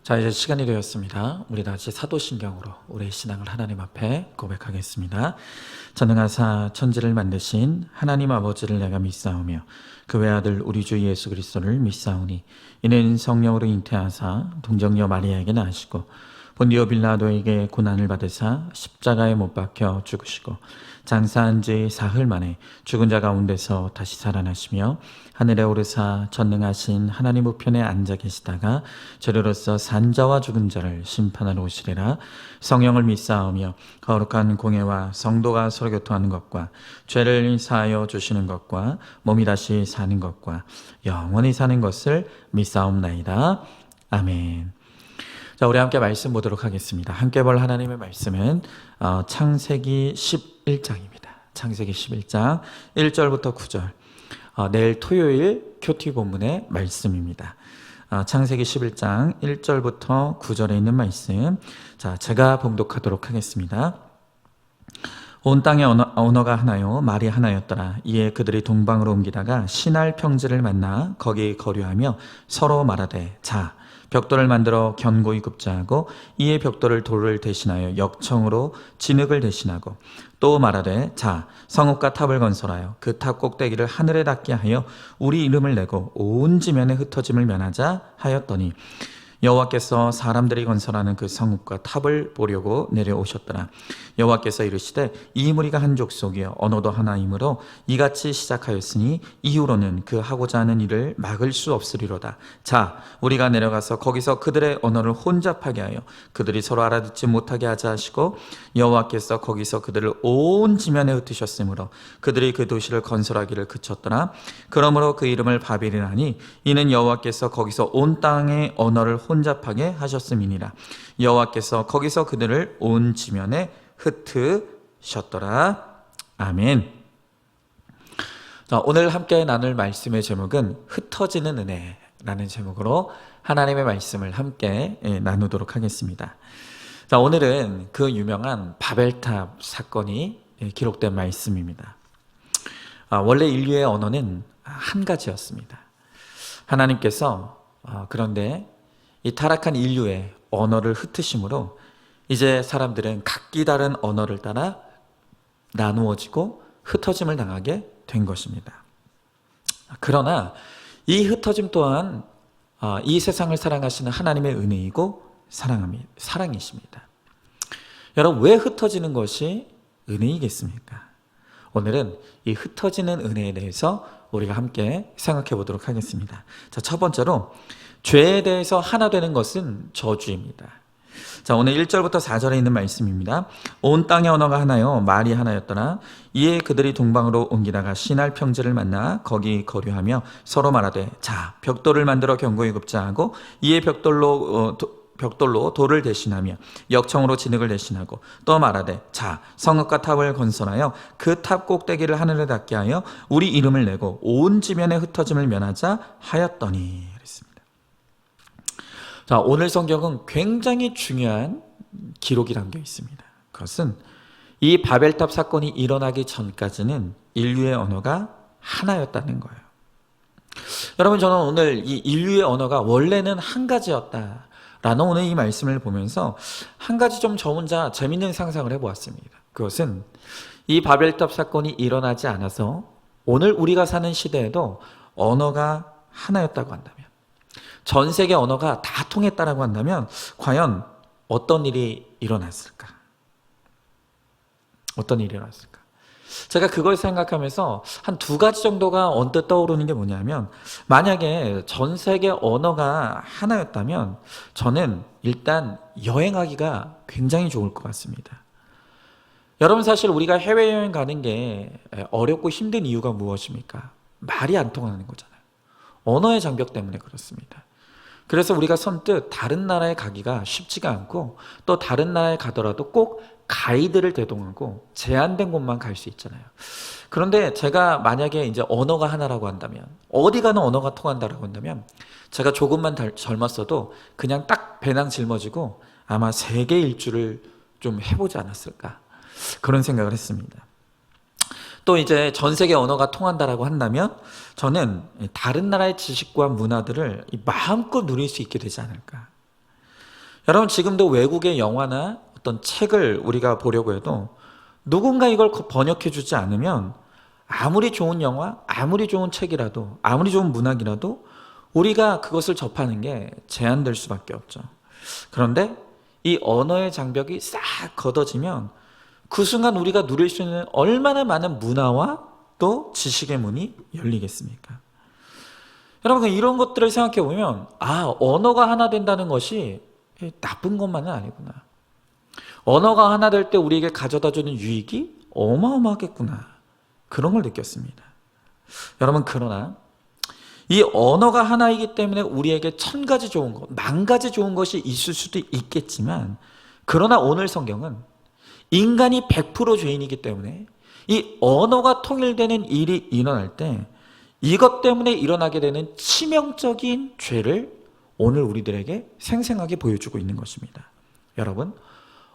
자, 이제 시간이 되었습니다. 우리 다시 사도신경으로 우리의 신앙을 하나님 앞에 고백하겠습니다. 전능하사 천지를 만드신 하나님 아버지를 내가 믿사오며 그 외아들 우리 주 예수 그리스도를 믿사오니 이는 성령으로 잉태하사 동정녀 마리아에게 나시고 본디오 빌라도에게 고난을 받으사 십자가에 못 박혀 죽으시고 장사한 지 사흘 만에 죽은 자 가운데서 다시 살아나시며 하늘에 오르사 전능하신 하나님 우편에 앉아 계시다가 저리로서 산자와 죽은 자를 심판하러 오시리라. 성령을 믿사오며 거룩한 공예와 성도가 서로 교통하는 것과 죄를 사하여 주시는 것과 몸이 다시 사는 것과 영원히 사는 것을 믿사옵나이다. 아멘. 자, 우리 함께 말씀 보도록 하겠습니다. 함께 볼 하나님의 말씀은 창세기 11장입니다. 창세기 11장 1절부터 9절. 내일 토요일 큐티 본문의 말씀입니다. 창세기 11장 1절부터 9절에 있는 말씀. 자, 제가 봉독하도록 하겠습니다. 온 땅의 언어가 하나요 말이 하나였더라. 이에 그들이 동방으로 옮기다가 시날 평지를 만나 거기 거류하며 서로 말하되 자 벽돌을 만들어 견고히 굽자하고 이에 벽돌을 돌을 대신하여 역청으로 진흙을 대신하고 또 말하되 자 성읍과 탑을 건설하여 그 탑 꼭대기를 하늘에 닿게 하여 우리 이름을 내고 온 지면에 흩어짐을 면하자 하였더니 여호와께서 사람들이 건설하는 그 성읍과 탑을 보려고 내려오셨더라. 여호와께서 이르시되 이 무리가 한 족속이여 언어도 하나이므로 이같이 시작하였으니 이후로는 그 하고자 하는 일을 막을 수 없으리로다. 자 우리가 내려가서 거기서 그들의 언어를 혼잡하게 하여 그들이 서로 알아듣지 못하게 하자 하시고 여호와께서 거기서 그들을 온 지면에 흩으셨으므로 그들이 그 도시를 건설하기를 그쳤더라. 그러므로 그 이름을 바벨이라니 이는 여호와께서 거기서 온 땅의 언어를 혼잡하게 하셨음이니라. 여호와께서 거기서 그들을 온 지면에 흩으셨더라. 아멘. 자, 오늘 함께 나눌 말씀의 제목은 흩어지는 은혜라는 제목으로 하나님의 말씀을 함께 나누도록 하겠습니다. 자, 오늘은 그 유명한 바벨탑 사건이 기록된 말씀입니다. 원래 인류의 언어는 한 가지였습니다. 하나님께서 그런데 이 타락한 인류의 언어를 흩으심으로 이제 사람들은 각기 다른 언어를 따라 나누어지고 흩어짐을 당하게 된 것입니다. 그러나 이 흩어짐 또한 이 세상을 사랑하시는 하나님의 은혜이고 사랑이십니다. 여러분, 왜 흩어지는 것이 은혜이겠습니까? 오늘은 이 흩어지는 은혜에 대해서 우리가 함께 생각해 보도록 하겠습니다. 자, 첫 번째로 죄에 대해서 하나 되는 것은 저주입니다. 자, 오늘 1절부터 4절에 있는 말씀입니다. 온 땅의 언어가 하나요 말이 하나였더라. 이에 그들이 동방으로 옮기다가 시날 평지를 만나 거기 거류하며 서로 말하되 자 벽돌을 만들어 견고히 굽자 하고 이에 벽돌로 돌을 대신하며 역청으로 진흙을 대신하고 또 말하되 자 성읍과 탑을 건설하여 그 탑 꼭대기를 하늘에 닿게 하여 우리 이름을 내고 온 지면에 흩어짐을 면하자 하였더니 그랬습니다. 자, 오늘 성경은 굉장히 중요한 기록이 담겨 있습니다. 그것은 이 바벨탑 사건이 일어나기 전까지는 인류의 언어가 하나였다는 거예요. 여러분, 저는 오늘 이 인류의 언어가 원래는 한 가지였다 라는 오늘 이 말씀을 보면서 한 가지 좀 저 혼자 재밌는 상상을 해보았습니다. 그것은 이 바벨탑 사건이 일어나지 않아서 오늘 우리가 사는 시대에도 언어가 하나였다고 한다면, 전 세계 언어가 다 통했다라고 한다면 과연 어떤 일이 일어났을까? 어떤 일이 일어났을까? 제가 그걸 생각하면서 한 두 가지 정도가 언뜻 떠오르는 게 뭐냐면, 만약에 전 세계 언어가 하나였다면 저는 일단 여행하기가 굉장히 좋을 것 같습니다. 여러분, 사실 우리가 해외여행 가는 게 어렵고 힘든 이유가 무엇입니까? 말이 안 통하는 거잖아요. 언어의 장벽 때문에 그렇습니다. 그래서 우리가 선뜻 다른 나라에 가기가 쉽지가 않고, 또 다른 나라에 가더라도 꼭 가이드를 대동하고 제한된 곳만 갈 수 있잖아요. 그런데 제가 만약에 이제 언어가 하나라고 한다면, 어디 가는 언어가 통한다라고 한다면, 제가 조금만 젊었어도 그냥 딱 배낭 짊어지고 아마 세계 일주를 좀 해보지 않았을까, 그런 생각을 했습니다. 또 이제 전 세계 언어가 통한다라고 한다면 저는 다른 나라의 지식과 문화들을 마음껏 누릴 수 있게 되지 않을까. 여러분 지금도 외국의 영화나 어떤 책을 우리가 보려고 해도 누군가 이걸 번역해 주지 않으면 아무리 좋은 영화, 아무리 좋은 책이라도, 아무리 좋은 문학이라도 우리가 그것을 접하는 게 제한될 수밖에 없죠. 그런데 이 언어의 장벽이 싹 걷어지면 그 순간 우리가 누릴 수 있는 얼마나 많은 문화와 또 지식의 문이 열리겠습니까? 여러분 이런 것들을 생각해 보면 언어가 하나 된다는 것이 나쁜 것만은 아니구나. 언어가 하나 될 때 우리에게 가져다 주는 유익이 어마어마하겠구나. 그런 걸 느꼈습니다. 여러분 그러나 이 언어가 하나이기 때문에 우리에게 1000가지 좋은 것, 10,000가지 좋은 것이 있을 수도 있겠지만 그러나 오늘 성경은 인간이 100% 죄인이기 때문에 이 언어가 통일되는 일이 일어날 때 이것 때문에 일어나게 되는 치명적인 죄를 오늘 우리들에게 생생하게 보여주고 있는 것입니다. 여러분,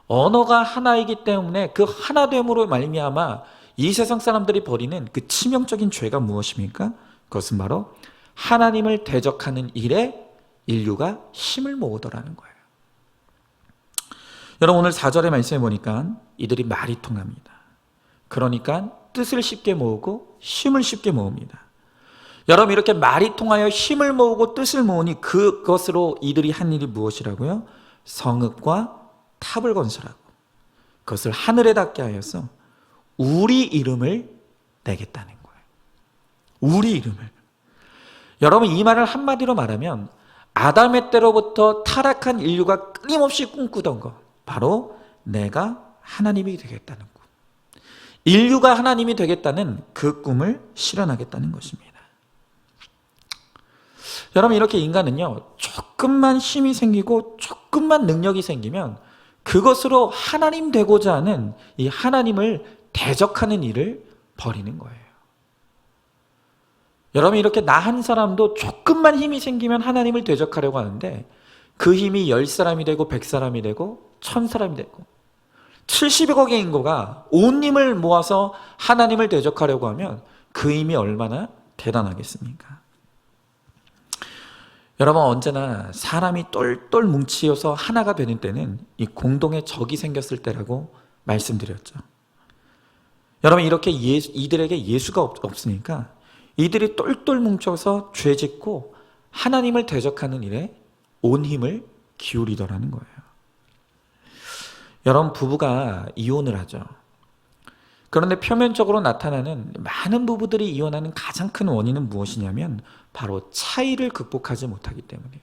언어가 하나이기 때문에 그 하나됨으로 말미암아 이 세상 사람들이 벌이는 그 치명적인 죄가 무엇입니까? 그것은 바로 하나님을 대적하는 일에 인류가 힘을 모으더라는 거예요. 여러분 오늘 4절의 말씀에 보니까 이들이 말이 통합니다. 그러니까 뜻을 쉽게 모으고 힘을 쉽게 모읍니다. 여러분 이렇게 말이 통하여 힘을 모으고 뜻을 모으니 그것으로 이들이 한 일이 무엇이라고요? 성읍과 탑을 건설하고 그것을 하늘에 닿게 하여서 우리 이름을 내겠다는 거예요. 우리 이름을. 여러분 이 말을 한마디로 말하면 아담의 때로부터 타락한 인류가 끊임없이 꿈꾸던 것, 바로 내가 하나님이 되겠다는 꿈. 인류가 하나님이 되겠다는 그 꿈을 실현하겠다는 것입니다. 여러분 이렇게 인간은요, 조금만 힘이 생기고 조금만 능력이 생기면 그것으로 하나님 되고자 하는 이 하나님을 대적하는 일을 벌이는 거예요. 여러분 이렇게 나 한 사람도 조금만 힘이 생기면 하나님을 대적하려고 하는데 그 힘이 10사람이 되고 100사람이 되고 1000사람이 되고 70억의 인구가 온 힘을 모아서 하나님을 대적하려고 하면 그 힘이 얼마나 대단하겠습니까? 여러분 언제나 사람이 똘똘 뭉치어서 하나가 되는 때는 이 공동의 적이 생겼을 때라고 말씀드렸죠. 여러분 이렇게 이들에게 예수가 없으니까 이들이 똘똘 뭉쳐서 죄 짓고 하나님을 대적하는 일에 온 힘을 기울이더라는 거예요. 여러분 부부가 이혼을 하죠. 그런데 표면적으로 나타나는 많은 부부들이 이혼하는 가장 큰 원인은 무엇이냐면 바로 차이를 극복하지 못하기 때문에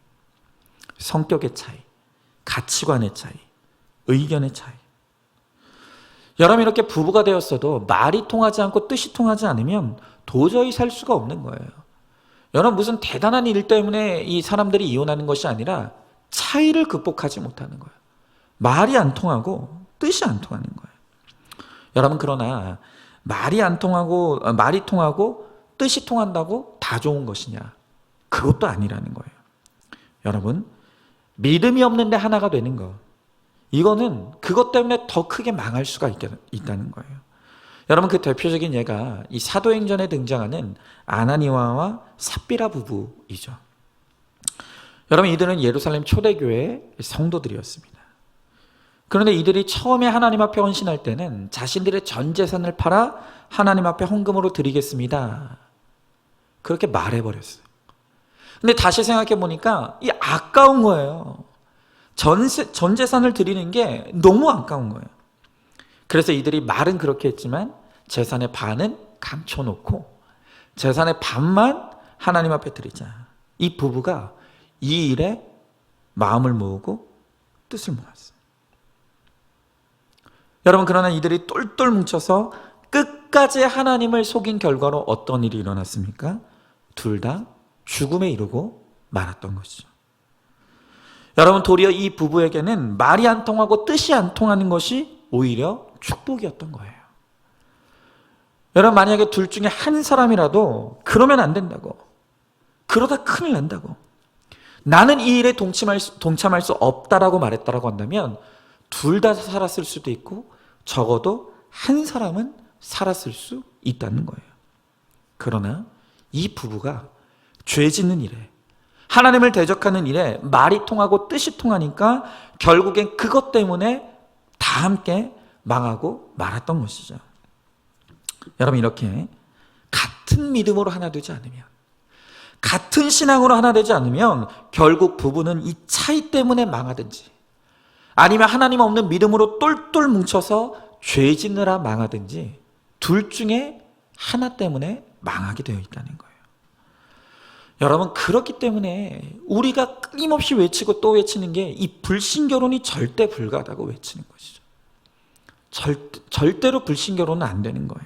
성격의 차이, 가치관의 차이, 의견의 차이. 여러분 이렇게 부부가 되었어도 말이 통하지 않고 뜻이 통하지 않으면 도저히 살 수가 없는 거예요. 여러분 무슨 대단한 일 때문에 이 사람들이 이혼하는 것이 아니라 차이를 극복하지 못하는 거예요. 말이 안 통하고 뜻이 안 통하는 거예요. 여러분 그러나 말이 통하고 뜻이 통한다고 다 좋은 것이냐? 그것도 아니라는 거예요. 여러분 믿음이 없는데 하나가 되는 거, 이거는 그것 때문에 더 크게 망할 수가 있다는 거예요. 여러분 그 대표적인 예가 이 사도행전에 등장하는 아나니아와 삽비라 부부이죠. 여러분 이들은 예루살렘 초대교회의 성도들이었습니다. 그런데 이들이 처음에 하나님 앞에 헌신할 때는 자신들의 전 재산을 팔아 하나님 앞에 헌금으로 드리겠습니다. 그렇게 말해버렸어요. 근데 다시 생각해 보니까 이 아까운 거예요. 전 재산을 드리는 게 너무 아까운 거예요. 그래서 이들이 말은 그렇게 했지만 재산의 반은 감춰놓고 재산의 반만 하나님 앞에 드리자. 이 부부가 이 일에 마음을 모으고 뜻을 모았어요. 여러분 그러나 이들이 똘똘 뭉쳐서 끝까지 하나님을 속인 결과로 어떤 일이 일어났습니까? 둘 다 죽음에 이르고 말았던 것이죠. 여러분 도리어 이 부부에게는 말이 안 통하고 뜻이 안 통하는 것이 오히려 축복이었던 거예요. 여러분 만약에 둘 중에 한 사람이라도 그러면 안 된다고, 그러다 큰일 난다고, 나는 이 일에 동참할 수 없다라고 말했다라고 한다면 둘 다 살았을 수도 있고 적어도 한 사람은 살았을 수 있다는 거예요. 그러나 이 부부가 죄 짓는 일에 하나님을 대적하는 일에 말이 통하고 뜻이 통하니까 결국엔 그것 때문에 다 함께 망하고 말았던 것이죠. 여러분, 이렇게 같은 믿음으로 하나 되지 않으면, 같은 신앙으로 하나 되지 않으면 결국 부부는 이 차이 때문에 망하든지, 아니면 하나님 없는 믿음으로 똘똘 뭉쳐서 죄 짓느라 망하든지, 둘 중에 하나 때문에 망하게 되어 있다는 거예요. 여러분, 그렇기 때문에 우리가 끊임없이 외치고 또 외치는 게 이 불신결혼이 절대 불가하다고 외치는 것이죠. 절대로 불신결혼은 안 되는 거예요.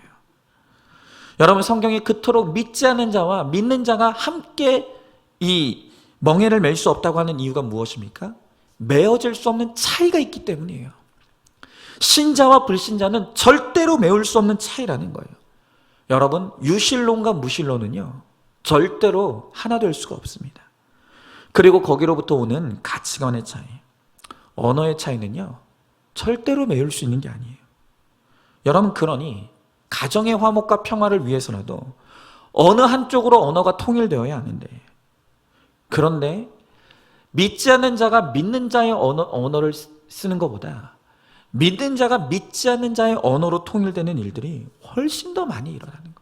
여러분, 성경에 그토록 믿지 않는 자와 믿는 자가 함께 이 멍에를 맬 수 없다고 하는 이유가 무엇입니까? 메어질 수 없는 차이가 있기 때문이에요. 신자와 불신자는 절대로 메울 수 없는 차이라는 거예요. 여러분, 유실론과 무실론은요, 절대로 하나 될 수가 없습니다. 그리고 거기로부터 오는 가치관의 차이, 언어의 차이는요, 절대로 메울 수 있는 게 아니에요. 여러분, 그러니 가정의 화목과 평화를 위해서라도 어느 한쪽으로 언어가 통일되어야 하는데, 그런데 믿지 않는 자가 믿는 자의 언어를 쓰는 것보다 믿는 자가 믿지 않는 자의 언어로 통일되는 일들이 훨씬 더 많이 일어나는 거예요.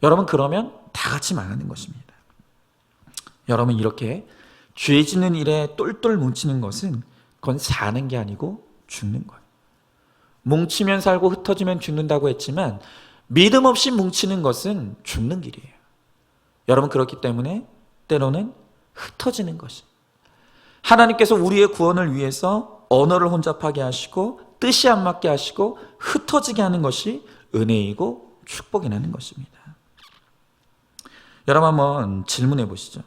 여러분, 그러면 다 같이 망하는 것입니다. 여러분, 이렇게 죄 짓는 일에 똘똘 뭉치는 것은 그건 사는 게 아니고 죽는 거예요. 뭉치면 살고 흩어지면 죽는다고 했지만 믿음 없이 뭉치는 것은 죽는 길이에요. 여러분, 그렇기 때문에 때로는 흩어지는 것이, 하나님께서 우리의 구원을 위해서 언어를 혼잡하게 하시고 뜻이 안 맞게 하시고 흩어지게 하는 것이 은혜이고 축복이라는 것입니다. 여러분, 한번 질문해 보시죠.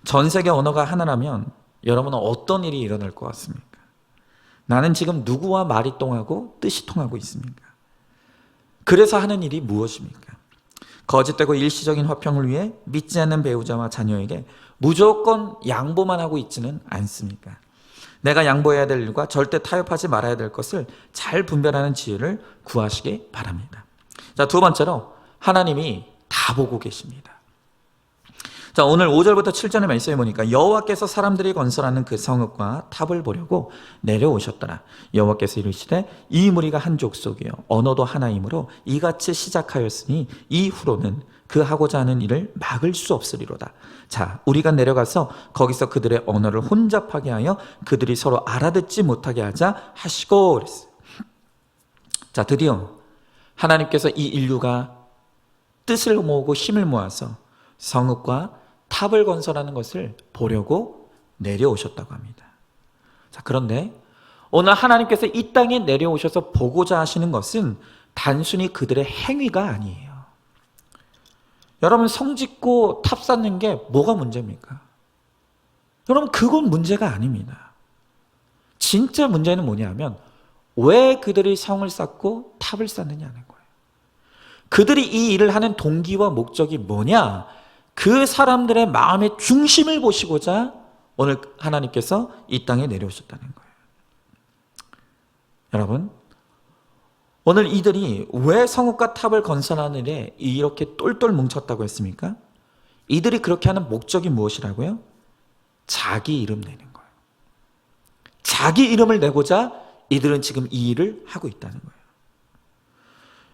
전 세계 언어가 하나라면 여러분은 어떤 일이 일어날 것 같습니까? 나는 지금 누구와 말이 통하고 뜻이 통하고 있습니까? 그래서 하는 일이 무엇입니까? 거짓되고 일시적인 화평을 위해 믿지 않는 배우자와 자녀에게 무조건 양보만 하고 있지는 않습니까? 내가 양보해야 될 일과 절대 타협하지 말아야 될 것을 잘 분별하는 지혜를 구하시기 바랍니다. 자, 두 번째로 하나님이 다 보고 계십니다. 자, 오늘 5절부터 7절의 말씀에 보니까 여호와께서 사람들이 건설하는 그 성읍과 탑을 보려고 내려오셨더라. 여호와께서 이르시되 이 무리가 한 족속이요 언어도 하나이므로 이같이 시작하였으니 이후로는 그 하고자 하는 일을 막을 수 없으리로다. 자, 우리가 내려가서 거기서 그들의 언어를 혼잡하게 하여 그들이 서로 알아듣지 못하게 하자 하시고 그랬어요. 자, 드디어 하나님께서 이 인류가 뜻을 모으고 힘을 모아서 성읍과 탑을 건설하는 것을 보려고 내려오셨다고 합니다. 자, 그런데 오늘 하나님께서 이 땅에 내려오셔서 보고자 하시는 것은 단순히 그들의 행위가 아니에요. 여러분, 성 짓고 탑 쌓는 게 뭐가 문제입니까? 여러분, 그건 문제가 아닙니다. 진짜 문제는 뭐냐면 왜 그들이 성을 쌓고 탑을 쌓느냐는 거예요. 그들이 이 일을 하는 동기와 목적이 뭐냐? 그 사람들의 마음의 중심을 보시고자 오늘 하나님께서 이 땅에 내려오셨다는 거예요. 여러분, 오늘 이들이 왜 성읍과 탑을 건설하는 일에 이렇게 똘똘 뭉쳤다고 했습니까? 이들이 그렇게 하는 목적이 무엇이라고요? 자기 이름 내는 거예요. 자기 이름을 내고자 이들은 지금 이 일을 하고 있다는 거예요.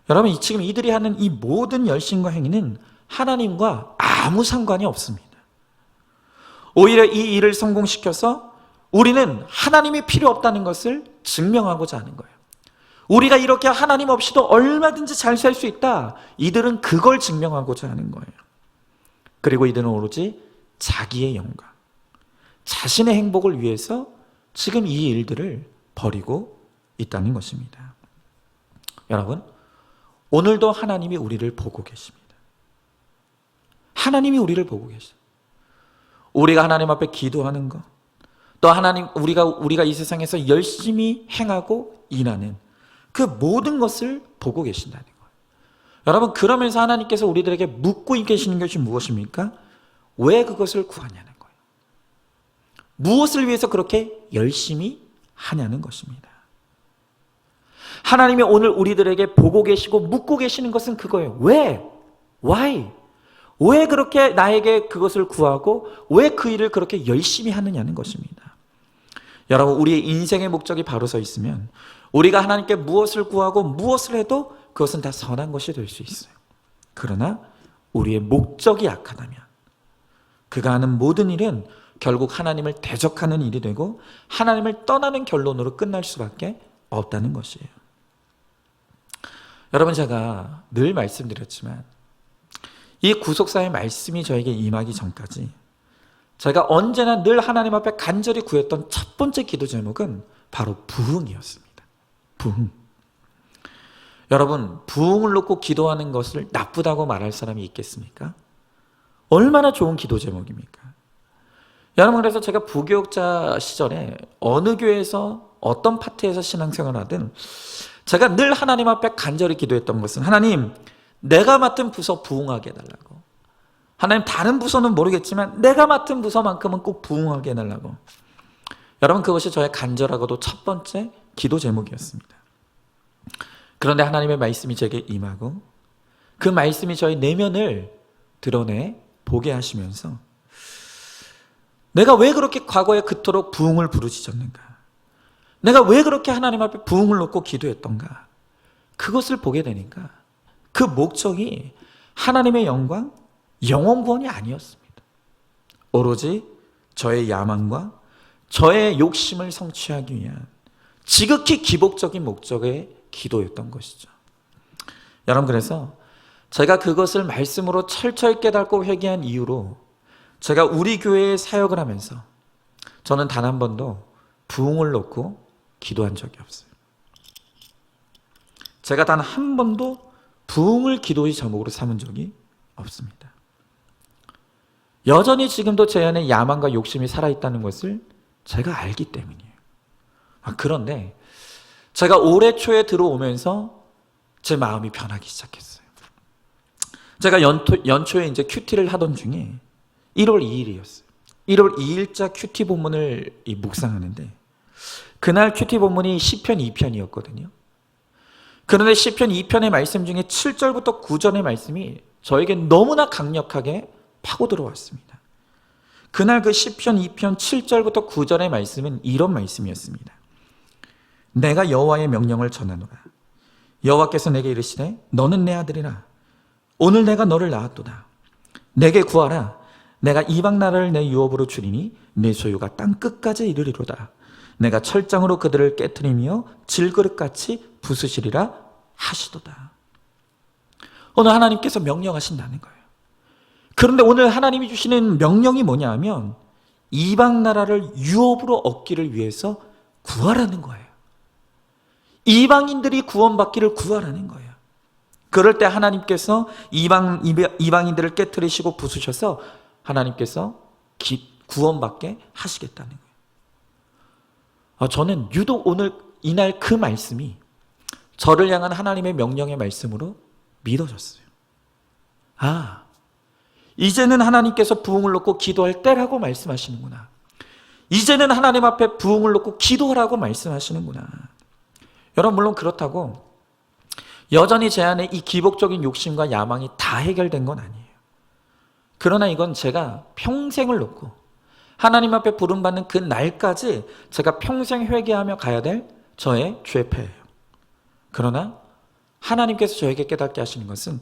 여러분, 지금 이들이 하는 이 모든 열심과 행위는 하나님과 아무 상관이 없습니다. 오히려 이 일을 성공시켜서 우리는 하나님이 필요 없다는 것을 증명하고자 하는 거예요. 우리가 이렇게 하나님 없이도 얼마든지 잘 살 수 있다. 이들은 그걸 증명하고자 하는 거예요. 그리고 이들은 오로지 자기의 영광, 자신의 행복을 위해서 지금 이 일들을 벌이고 있다는 것입니다. 여러분, 오늘도 하나님이 우리를 보고 계십니다. 하나님이 우리를 보고 계셔요. 우리가 하나님 앞에 기도하는 것, 또 하나님 우리가 이 세상에서 열심히 행하고 일하는 그 모든 것을 보고 계신다는 거예요. 여러분, 그러면서 하나님께서 우리들에게 묻고 계시는 것이 무엇입니까? 왜 그것을 구하냐는 거예요. 무엇을 위해서 그렇게 열심히 하냐는 것입니다. 하나님이 오늘 우리들에게 보고 계시고 묻고 계시는 것은 그거예요. 왜? Why? 왜 그렇게 나에게 그것을 구하고 왜 그 일을 그렇게 열심히 하느냐는 것입니다. 여러분, 우리의 인생의 목적이 바로 서 있으면 우리가 하나님께 무엇을 구하고 무엇을 해도 그것은 다 선한 것이 될 수 있어요. 그러나 우리의 목적이 약하다면 그가 하는 모든 일은 결국 하나님을 대적하는 일이 되고 하나님을 떠나는 결론으로 끝날 수밖에 없다는 것이에요. 여러분, 제가 늘 말씀드렸지만 이 구속사의 말씀이 저에게 임하기 전까지 제가 언제나 늘 하나님 앞에 간절히 구했던 첫 번째 기도 제목은 바로 부흥이었습니다. 부흥. 여러분, 부흥을 놓고 기도하는 것을 나쁘다고 말할 사람이 있겠습니까? 얼마나 좋은 기도 제목입니까? 여러분, 그래서 제가 부교육자 시절에 어느 교회에서 어떤 파트에서 신앙생활을 하든 제가 늘 하나님 앞에 간절히 기도했던 것은 하나님, 내가 맡은 부서 부흥하게 해달라고. 하나님, 다른 부서는 모르겠지만 내가 맡은 부서만큼은 꼭 부흥하게 해달라고. 여러분, 그것이 저의 간절하고도 첫 번째 기도 제목이었습니다. 그런데 하나님의 말씀이 제게 임하고 그 말씀이 저의 내면을 드러내 보게 하시면서 내가 왜 그렇게 과거에 그토록 부흥을 부르짖었는가? 내가 왜 그렇게 하나님 앞에 부흥을 놓고 기도했던가? 그것을 보게 되니까 그 목적이 하나님의 영광, 영혼 구원이 아니었습니다. 오로지 저의 야망과 저의 욕심을 성취하기 위한 지극히 기복적인 목적의 기도였던 것이죠. 여러분, 그래서 제가 그것을 말씀으로 철저히 깨닫고 회개한 이후로 제가 우리 교회에 사역을 하면서 저는 단 한 번도 부흥을 놓고 기도한 적이 없어요. 제가 단 한 번도 부흥을 기도의 제목으로 삼은 적이 없습니다. 여전히 지금도 제 안에 야망과 욕심이 살아있다는 것을 제가 알기 때문이에요. 그런데 제가 올해 초에 들어오면서 제 마음이 변하기 시작했어요. 제가 연초에 이제 큐티를 하던 중에 1월 2일이었어요. 1월 2일자 큐티 본문을 묵상하는데 그날 큐티 본문이 시편 2편이었거든요. 그런데 시편 2편의 말씀 중에 7절부터 9절의 말씀이 저에게 너무나 강력하게 파고 들어왔습니다. 그날 그 시편 2편 7절부터 9절의 말씀은 이런 말씀이었습니다. 내가 여호와의 명령을 전하노라. 여호와께서 내게 이르시되 너는 내 아들이라. 오늘 내가 너를 낳았도다. 내게 구하라. 내가 이방 나라를 내 유업으로 주리니 내 소유가 땅 끝까지 이르리로다. 내가 철장으로 그들을 깨트리며 질그릇같이 부수시리라 하시도다. 오늘 하나님께서 명령하신다는 거예요. 그런데 오늘 하나님이 주시는 명령이 뭐냐 하면 이방 나라를 유업으로 얻기를 위해서 구하라는 거예요. 이방인들이 구원받기를 구하라는 거예요. 그럴 때 하나님께서 이방인들을 깨트리시고 부수셔서 하나님께서 구원받게 하시겠다는 거예요. 저는 유독 오늘 이날 그 말씀이 저를 향한 하나님의 명령의 말씀으로 믿어졌어요. 이제는 하나님께서 부흥을 놓고 기도할 때라고 말씀하시는구나. 이제는 하나님 앞에 부흥을 놓고 기도하라고 말씀하시는구나. 여러분, 물론 그렇다고 여전히 제 안에 이 기복적인 욕심과 야망이 다 해결된 건 아니에요. 그러나 이건 제가 평생을 놓고 하나님 앞에 부름받는 그 날까지 제가 평생 회개하며 가야 될 저의 죄패예요. 그러나 하나님께서 저에게 깨닫게 하시는 것은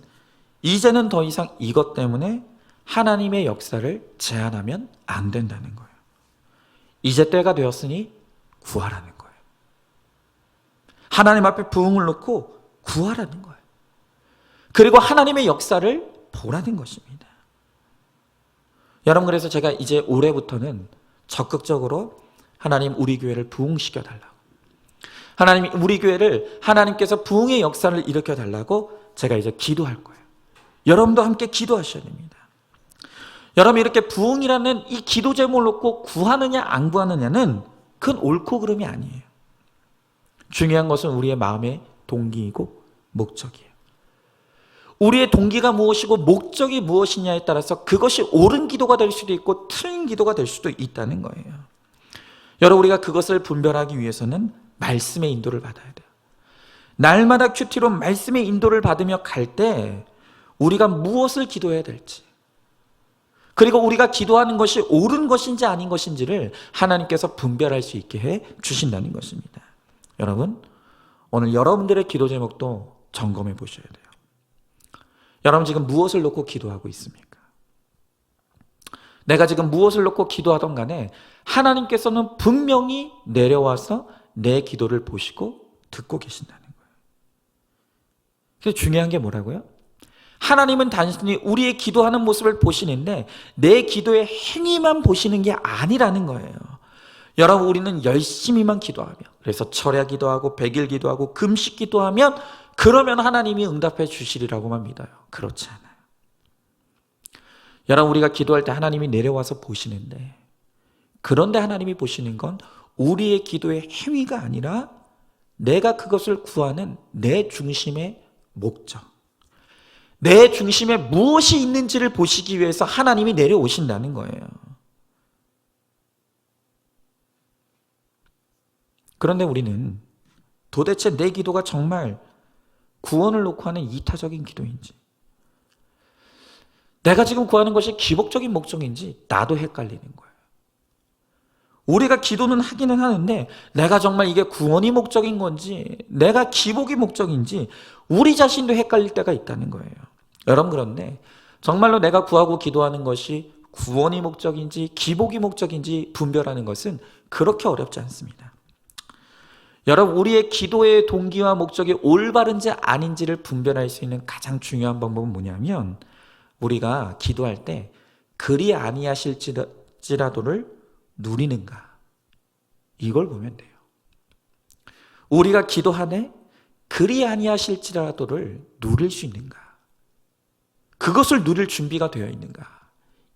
이제는 더 이상 이것 때문에 하나님의 역사를 제한하면 안 된다는 거예요. 이제 때가 되었으니 구하라는 거예요. 하나님 앞에 부흥을 놓고 구하라는 거예요. 그리고 하나님의 역사를 보라는 것입니다. 여러분, 그래서 제가 이제 올해부터는 적극적으로 하나님 우리 교회를 부흥시켜 달라고, 하나님 우리 교회를 하나님께서 부흥의 역사를 일으켜 달라고 제가 이제 기도할 거예요. 여러분도 함께 기도하셔야 됩니다. 여러분, 이렇게 부흥이라는 이 기도 제목을 놓고 구하느냐 안 구하느냐는 그건 옳고 그름이 아니에요. 중요한 것은 우리의 마음의 동기이고 목적이에요. 우리의 동기가 무엇이고 목적이 무엇이냐에 따라서 그것이 옳은 기도가 될 수도 있고 틀린 기도가 될 수도 있다는 거예요. 여러분, 우리가 그것을 분별하기 위해서는 말씀의 인도를 받아야 돼요. 날마다 큐티로 말씀의 인도를 받으며 갈 때 우리가 무엇을 기도해야 될지, 그리고 우리가 기도하는 것이 옳은 것인지 아닌 것인지를 하나님께서 분별할 수 있게 해 주신다는 것입니다. 여러분, 오늘 여러분들의 기도 제목도 점검해 보셔야 돼요. 여러분 지금 무엇을 놓고 기도하고 있습니까? 내가 지금 무엇을 놓고 기도하던 간에 하나님께서는 분명히 내려와서 내 기도를 보시고 듣고 계신다는 거예요. 그래서 중요한 게 뭐라고요? 하나님은 단순히 우리의 기도하는 모습을 보시는데 내 기도의 행위만 보시는 게 아니라는 거예요. 여러분, 우리는 열심히만 기도하며, 그래서 철야 기도하고 백일 기도하고 금식 기도하면 그러면 하나님이 응답해 주시리라고만 믿어요. 그렇지 않아요. 여러분, 우리가 기도할 때 하나님이 내려와서 보시는데, 그런데 하나님이 보시는 건 우리의 기도의 행위가 아니라 내가 그것을 구하는 내 중심의 목적, 내 중심에 무엇이 있는지를 보시기 위해서 하나님이 내려오신다는 거예요. 그런데 우리는 도대체 내 기도가 정말 구원을 놓고 하는 이타적인 기도인지, 내가 지금 구하는 것이 기복적인 목적인지 나도 헷갈리는 거예요. 우리가 기도는 하기는 하는데 내가 정말 이게 구원이 목적인 건지 내가 기복이 목적인지 우리 자신도 헷갈릴 때가 있다는 거예요. 여러분, 그런데 정말로 내가 구하고 기도하는 것이 구원이 목적인지 기복이 목적인지 분별하는 것은 그렇게 어렵지 않습니다. 여러분, 우리의 기도의 동기와 목적이 올바른지 아닌지를 분별할 수 있는 가장 중요한 방법은 뭐냐면, 우리가 기도할 때 그리 아니하실지라도를 누리는가, 이걸 보면 돼요. 우리가 기도하되 그리 아니하실지라도를 누릴 수 있는가, 그것을 누릴 준비가 되어 있는가,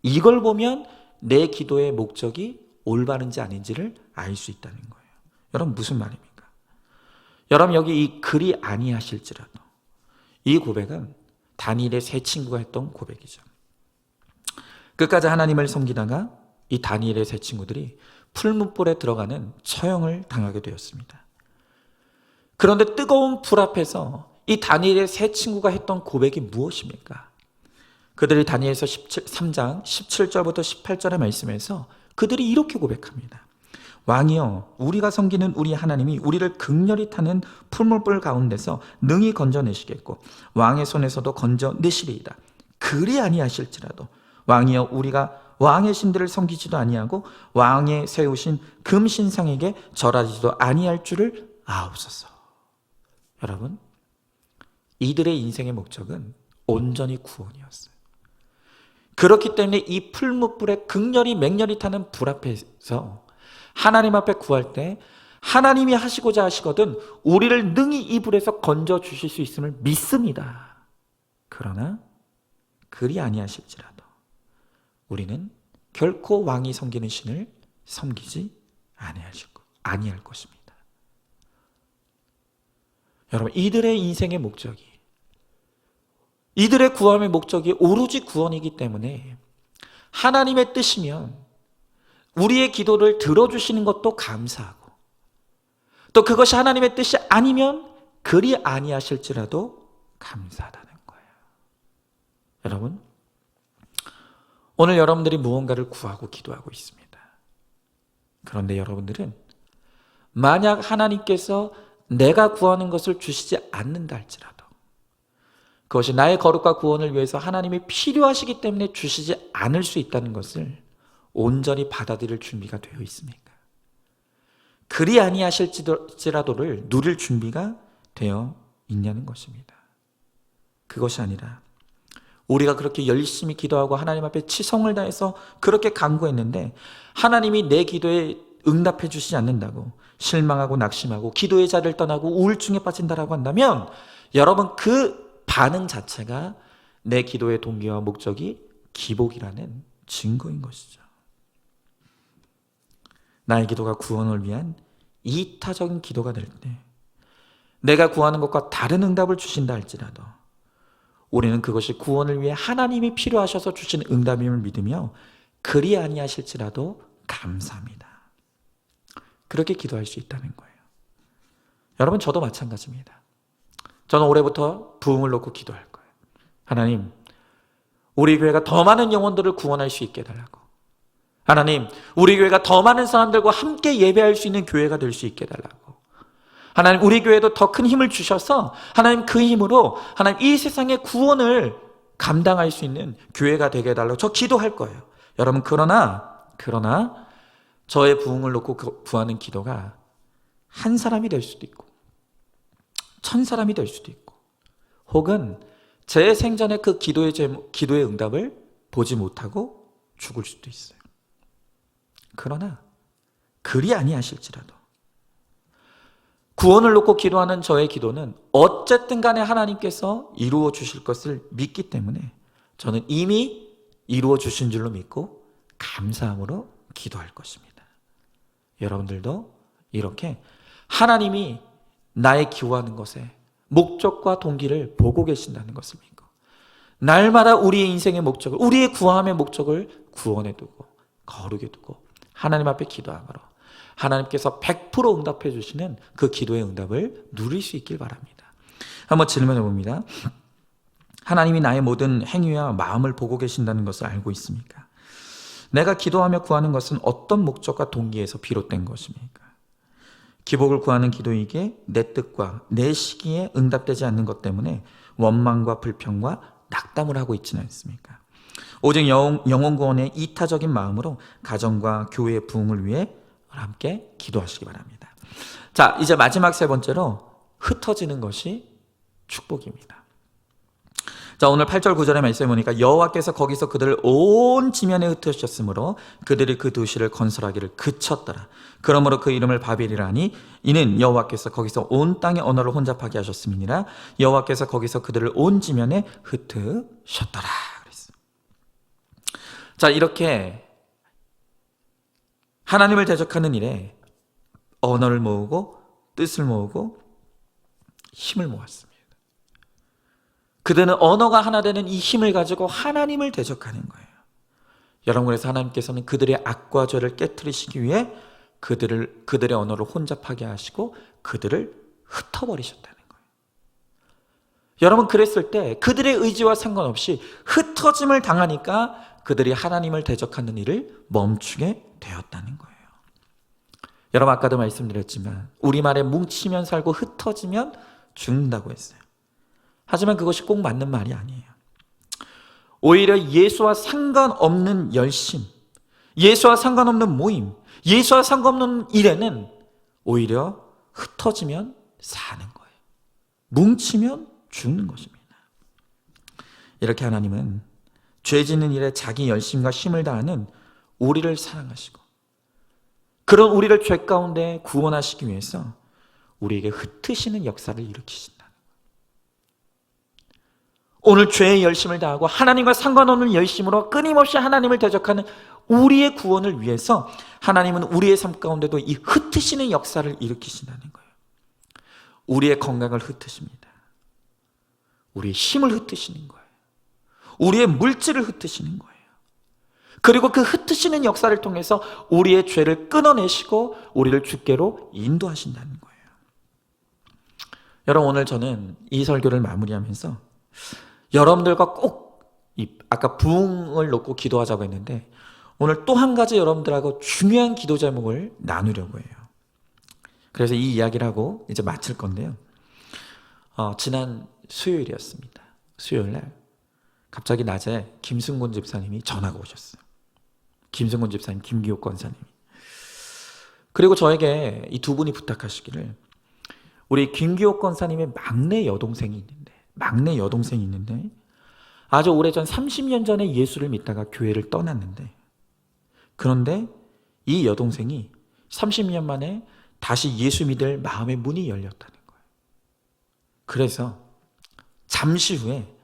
이걸 보면 내 기도의 목적이 올바른지 아닌지를 알 수 있다는 거예요. 여러분, 무슨 말입니까? 여러분, 여기 이 그리 아니하실지라도, 이 고백은 다니엘의 세 친구가 했던 고백이죠. 끝까지 하나님을 섬기다가 이 다니엘의 세 친구들이 풀문불에 들어가는 처형을 당하게 되었습니다. 그런데 뜨거운 불 앞에서 이 다니엘의 세 친구가 했던 고백이 무엇입니까? 그들이 다니엘서 3장 17절부터 18절의 말씀에서 그들이 이렇게 고백합니다. 왕이여, 우리가 섬기는 우리 하나님이 우리를 극렬히 타는 풀물불 가운데서 능히 건져내시겠고 왕의 손에서도 건져내시리이다. 그리 아니하실지라도 왕이여, 우리가 왕의 신들을 섬기지도 아니하고 왕의 세우신 금신상에게 절하지도 아니할 줄을 아옵소서. 여러분, 이들의 인생의 목적은 온전히 구원이었어요. 그렇기 때문에 이 풀무불에 극렬히 맹렬히 타는 불 앞에서 하나님 앞에 구할 때 하나님이 하시고자 하시거든 우리를 능히 이 불에서 건져 주실 수 있음을 믿습니다. 그러나 그리 아니하실지라도 우리는 결코 왕이 섬기는 신을 섬기지 아니할 것입니다. 여러분, 이들의 인생의 목적이, 이들의 구원의 목적이 오로지 구원이기 때문에 하나님의 뜻이면 우리의 기도를 들어주시는 것도 감사하고, 또 그것이 하나님의 뜻이 아니면 그리 아니하실지라도 감사하다는 거예요. 여러분, 오늘 여러분들이 무언가를 구하고 기도하고 있습니다. 그런데 여러분들은 만약 하나님께서 내가 구하는 것을 주시지 않는다 할지라도, 그것이 나의 거룩과 구원을 위해서 하나님이 필요하시기 때문에 주시지 않을 수 있다는 것을 온전히 받아들일 준비가 되어 있습니까? 그리 아니하실지라도를 누릴 준비가 되어 있냐는 것입니다. 그것이 아니라 우리가 그렇게 열심히 기도하고 하나님 앞에 치성을 다해서 그렇게 간구했는데 하나님이 내 기도에 응답해 주시지 않는다고 실망하고 낙심하고 기도의 자리를 떠나고 우울증에 빠진다라고 한다면, 여러분, 그 반응 자체가 내 기도의 동기와 목적이 기복이라는 증거인 것이죠. 나의 기도가 구원을 위한 이타적인 기도가 될 때, 내가 구하는 것과 다른 응답을 주신다 할지라도 우리는 그것이 구원을 위해 하나님이 필요하셔서 주신 응답임을 믿으며 그리 아니하실지라도 감사합니다. 그렇게 기도할 수 있다는 거예요. 여러분, 저도 마찬가지입니다. 저는 올해부터 부흥을 놓고 기도할 거예요. 하나님, 우리 교회가 더 많은 영혼들을 구원할 수 있게 해달라고. 하나님, 우리 교회가 더 많은 사람들과 함께 예배할 수 있는 교회가 될 수 있게 해달라고. 하나님, 우리 교회도 더 큰 힘을 주셔서 하나님 그 힘으로 하나님 이 세상의 구원을 감당할 수 있는 교회가 되게 해달라고 저 기도할 거예요. 여러분, 그러나 저의 부흥을 놓고 구하는 기도가 한 사람이 될 수도 있고 1000사람이 될 수도 있고 혹은 제 생전에 그 기도의 응답을 보지 못하고 죽을 수도 있어요. 그러나 그리 아니하실지라도 구원을 놓고 기도하는 저의 기도는 어쨌든 간에 하나님께서 이루어 주실 것을 믿기 때문에 저는 이미 이루어 주신 줄로 믿고 감사함으로 기도할 것입니다. 여러분들도 이렇게 하나님이 나의 기도하는 것에 목적과 동기를 보고 계신다는 것을 믿고 날마다 우리의 인생의 목적을, 우리의 구함의 목적을 구원에 두고 거룩에 두고 하나님 앞에 기도함으로 하나님께서 100% 응답해 주시는 그 기도의 응답을 누릴 수 있길 바랍니다. 한번 질문해 봅니다. 하나님이 나의 모든 행위와 마음을 보고 계신다는 것을 알고 있습니까? 내가 기도하며 구하는 것은 어떤 목적과 동기에서 비롯된 것입니까? 기복을 구하는 기도이기에 내 뜻과 내 시기에 응답되지 않는 것 때문에 원망과 불평과 낙담을 하고 있지는 않습니까? 오직 영혼 구원의 이타적인 마음으로 가정과 교회의 부흥을 위해 함께 기도하시기 바랍니다. 자, 이제 마지막 세 번째로 흩어지는 것이 축복입니다. 자, 오늘 8절 9절의 말씀에 보니까 여호와께서 거기서 그들을 온 지면에 흩으셨으므로 그들이 그 도시를 건설하기를 그쳤더라. 그러므로 그 이름을 바벨이라 하니 이는 여호와께서 거기서 온 땅의 언어를 혼잡하게 하셨음이니라. 여호와께서 거기서 그들을 온 지면에 흩으셨더라. 그랬어요. 자, 이렇게 하나님을 대적하는 일에 언어를 모으고 뜻을 모으고 힘을 모았습니다. 그들은 언어가 하나 되는 이 힘을 가지고 하나님을 대적하는 거예요. 여러분, 그래서 하나님께서는 그들의 악과 죄를 깨트리시기 위해 그들의 언어를 혼잡하게 하시고 그들을 흩어버리셨다는 거예요. 여러분, 그랬을 때 그들의 의지와 상관없이 흩어짐을 당하니까 그들이 하나님을 대적하는 일을 멈추게 되었다는 거예요. 여러분, 아까도 말씀드렸지만 우리말에 뭉치면 살고 흩어지면 죽는다고 했어요. 하지만 그것이 꼭 맞는 말이 아니에요. 오히려 예수와 상관없는 열심, 예수와 상관없는 모임, 예수와 상관없는 일에는 오히려 흩어지면 사는 거예요. 뭉치면 죽는 것입니다. 이렇게 하나님은 죄 짓는 일에 자기 열심과 힘을 다하는 우리를 사랑하시고 그런 우리를 죄 가운데 구원하시기 위해서 우리에게 흩으시는 역사를 일으키신다. 오늘 죄의 열심을 다하고 하나님과 상관없는 열심으로 끊임없이 하나님을 대적하는 우리의 구원을 위해서 하나님은 우리의 삶 가운데도 이 흩으시는 역사를 일으키신다는 거예요. 우리의 건강을 흩으십니다. 우리의 힘을 흩으시는 거예요. 우리의 물질을 흩으시는 거예요. 그리고 그 흩으시는 역사를 통해서 우리의 죄를 끊어내시고 우리를 주께로 인도하신다는 거예요. 여러분, 오늘 저는 이 설교를 마무리하면서 여러분들과 꼭 아까 부흥을 놓고 기도하자고 했는데 오늘 또 한 가지 여러분들하고 중요한 기도 제목을 나누려고 해요. 그래서 이 이야기를 하고 이제 마칠 건데요. 지난 수요일이었습니다. 수요일날 갑자기 낮에 김승곤 집사님이 전화가 오셨어요. 김승곤 집사님, 김기옥 권사님이. 그리고 저에게 이 두 분이 부탁하시기를 우리 김기옥 권사님의 막내 여동생이 있는데 아주 오래전 30년 전에 예수를 믿다가 교회를 떠났는데 그런데 이 여동생이 30년 만에 다시 예수 믿을 마음의 문이 열렸다는 거예요. 그래서 잠시 후에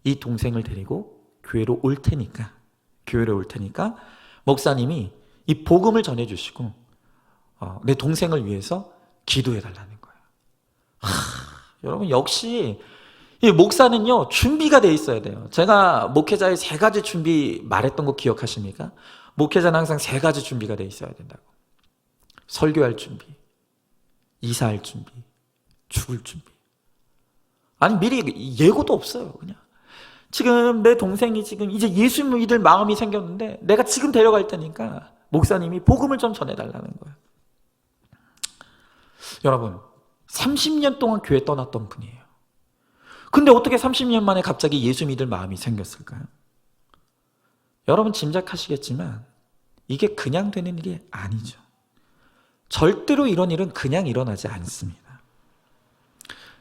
이 동생을 데리고 교회로 올 테니까 목사님이 이 복음을 전해주시고 내 동생을 위해서 기도해달라는 거예요. 여러분, 역시 이 목사는요 준비가 돼 있어야 돼요. 제가 목회자의 3가지 준비 말했던 거 기억하십니까? 목회자는 항상 3가지 준비가 돼 있어야 된다고. 설교할 준비, 이사할 준비, 죽을 준비. 아니 미리 예고도 없어요. 그냥 지금 내 동생이 지금 이제 예수 믿을 마음이 생겼는데 내가 지금 데려갈 테니까 목사님이 복음을 좀 전해달라는 거예요. 여러분, 30년 동안 교회 떠났던 분이에요. 근데 어떻게 30년 만에 갑자기 예수 믿을 마음이 생겼을까요? 여러분 짐작하시겠지만 이게 그냥 되는 일이 아니죠. 절대로 이런 일은 그냥 일어나지 않습니다.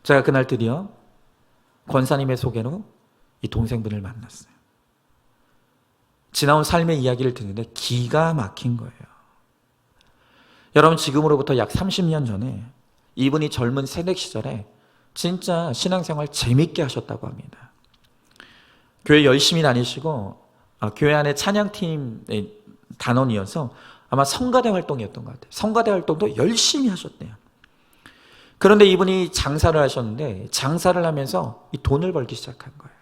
제가 그날 드디어 권사님의 소개로 이 동생분을 만났어요. 지나온 삶의 이야기를 듣는데 기가 막힌 거예요. 여러분, 지금으로부터 약 30년 전에 이분이 젊은 새댁 시절에 진짜 신앙생활 재밌게 하셨다고 합니다. 교회 열심히 다니시고 교회 안에 찬양팀의 단원이어서 아마 성가대 활동이었던 것 같아요. 성가대 활동도 열심히 하셨대요. 그런데 이분이 장사를 하셨는데 장사를 하면서 이 돈을 벌기 시작한 거예요.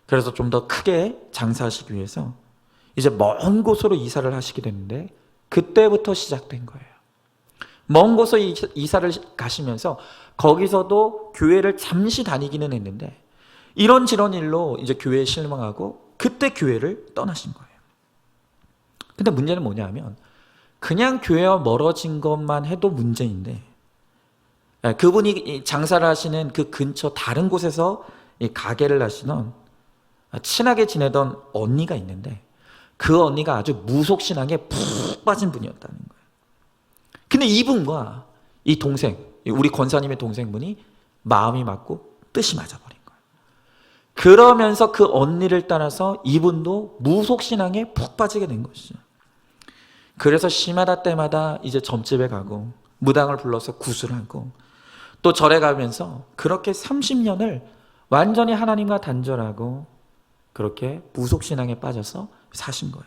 그래서 좀 더 크게 장사하시기 위해서 이제 먼 곳으로 이사를 하시게 됐는데 그때부터 시작된 거예요. 먼 곳으로 이사를 가시면서 거기서도 교회를 잠시 다니기는 했는데 이런저런 일로 이제 교회에 실망하고 그때 교회를 떠나신 거예요. 근데 문제는 뭐냐면 그냥 교회와 멀어진 것만 해도 문제인데 그분이 장사를 하시는 그 근처 다른 곳에서 가게를 하시던 친하게 지내던 언니가 있는데 그 언니가 아주 무속신앙에 푹 빠진 분이었다는 거예요. 근데 이분과 이 동생, 우리 권사님의 동생분이 마음이 맞고 뜻이 맞아버린 거예요. 그러면서 그 언니를 따라서 이분도 무속신앙에 푹 빠지게 된 것이죠. 그래서 시마다 때마다 이제 점집에 가고 무당을 불러서 구슬하고 또 절에 가면서 그렇게 30년을 완전히 하나님과 단절하고 그렇게 무속신앙에 빠져서 사신 거예요.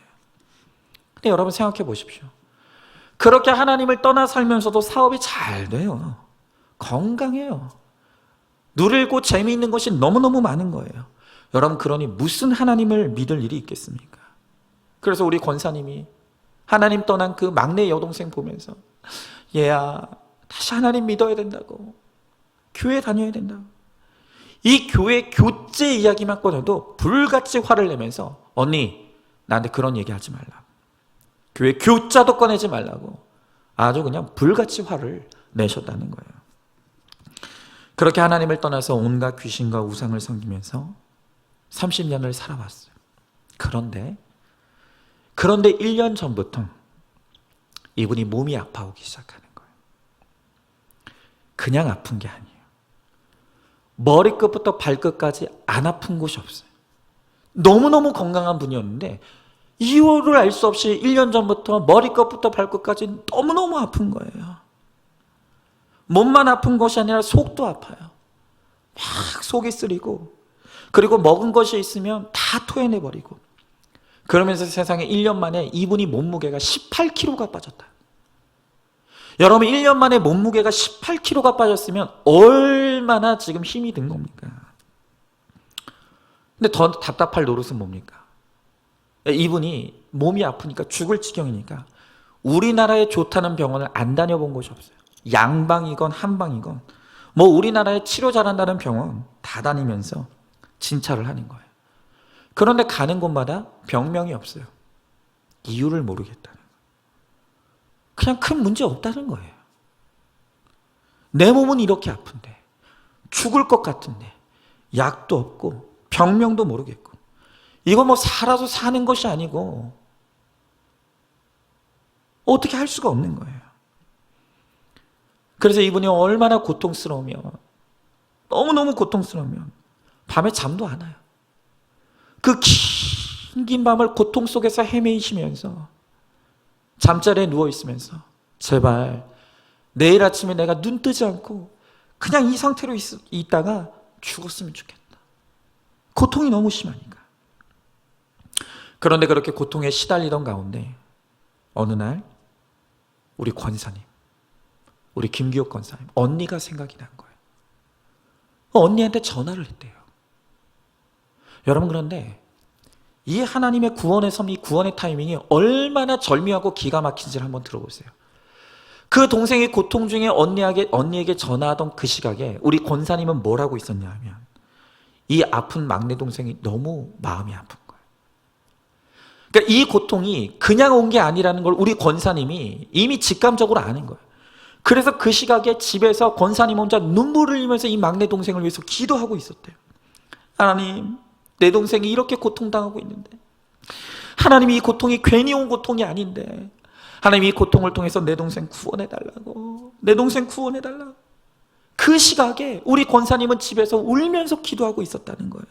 근데 여러분 생각해 보십시오. 그렇게 하나님을 떠나 살면서도 사업이 잘 돼요. 건강해요. 누리고 재미있는 것이 너무너무 많은 거예요. 여러분, 그러니 무슨 하나님을 믿을 일이 있겠습니까? 그래서 우리 권사님이 하나님 떠난 그 막내 여동생 보면서 얘야, 다시 하나님 믿어야 된다고, 교회 다녀야 된다고. 이 교회 교제 이야기만 꺼내도 불같이 화를 내면서 언니, 나한테 그런 얘기 하지 말라고, 교회 교자도 꺼내지 말라고 아주 그냥 불같이 화를 내셨다는 거예요. 그렇게 하나님을 떠나서 온갖 귀신과 우상을 섬기면서 30년을 살아왔어요. 그런데 1년 전부터 이분이 몸이 아파오기 시작하는 거예요. 그냥 아픈 게 아니에요. 머리끝부터 발끝까지 안 아픈 곳이 없어요. 너무너무 건강한 분이었는데 이유를 알 수 없이 1년 전부터 머리끝부터 발끝까지 너무너무 아픈 거예요. 몸만 아픈 것이 아니라 속도 아파요. 막 속이 쓰리고, 그리고 먹은 것이 있으면 다 토해내버리고, 그러면서 세상에 1년 만에 이분이 몸무게가 18kg가 빠졌다. 여러분, 1년 만에 몸무게가 18kg가 빠졌으면 얼마나 지금 힘이 든 겁니까? 근데 더 답답할 노릇은 뭡니까? 이분이 몸이 아프니까 죽을 지경이니까 우리나라에 좋다는 병원을 안 다녀본 곳이 없어요. 양방이건 한방이건 뭐 우리나라에 치료 잘한다는 병원 다 다니면서 진찰을 하는 거예요. 그런데 가는 곳마다 병명이 없어요. 이유를 모르겠다는 거예요. 그냥 큰 문제 없다는 거예요. 내 몸은 이렇게 아픈데, 죽을 것 같은데 약도 없고 병명도 모르겠고, 이거 뭐 살아서 사는 것이 아니고 어떻게 할 수가 없는 거예요. 그래서 이분이 얼마나 고통스러우면, 너무너무 고통스러우면 밤에 잠도 안 와요. 그 긴 밤을 고통 속에서 헤매이시면서 잠자리에 누워있으면서 제발 내일 아침에 내가 눈 뜨지 않고 그냥 이 상태로 있다가 죽었으면 좋겠다. 고통이 너무 심하니까. 그런데 그렇게 고통에 시달리던 가운데 어느 날 우리 권사님, 우리 김기옥 권사님 언니가 생각이 난 거예요. 언니한테 전화를 했대요. 여러분, 그런데 이 하나님의 구원의 섭리, 이 구원의 타이밍이 얼마나 절묘하고 기가 막힌지를 한번 들어보세요. 그 동생이 고통 중에 언니에게 전화하던 그 시각에 우리 권사님은 뭘 하고 있었냐 하면 이 아픈 막내 동생이 너무 마음이 아픈 거예요. 그러니까 이 고통이 그냥 온 게 아니라는 걸 우리 권사님이 이미 직감적으로 아는 거예요. 그래서 그 시각에 집에서 권사님 혼자 눈물을 흘리면서 이 막내 동생을 위해서 기도하고 있었대요. 하나님, 내 동생이 이렇게 고통당하고 있는데, 하나님, 이 고통이 괜히 온 고통이 아닌데, 하나님, 이 고통을 통해서 내 동생 구원해달라고, 내 동생 구원해달라고. 그 시각에 우리 권사님은 집에서 울면서 기도하고 있었다는 거예요.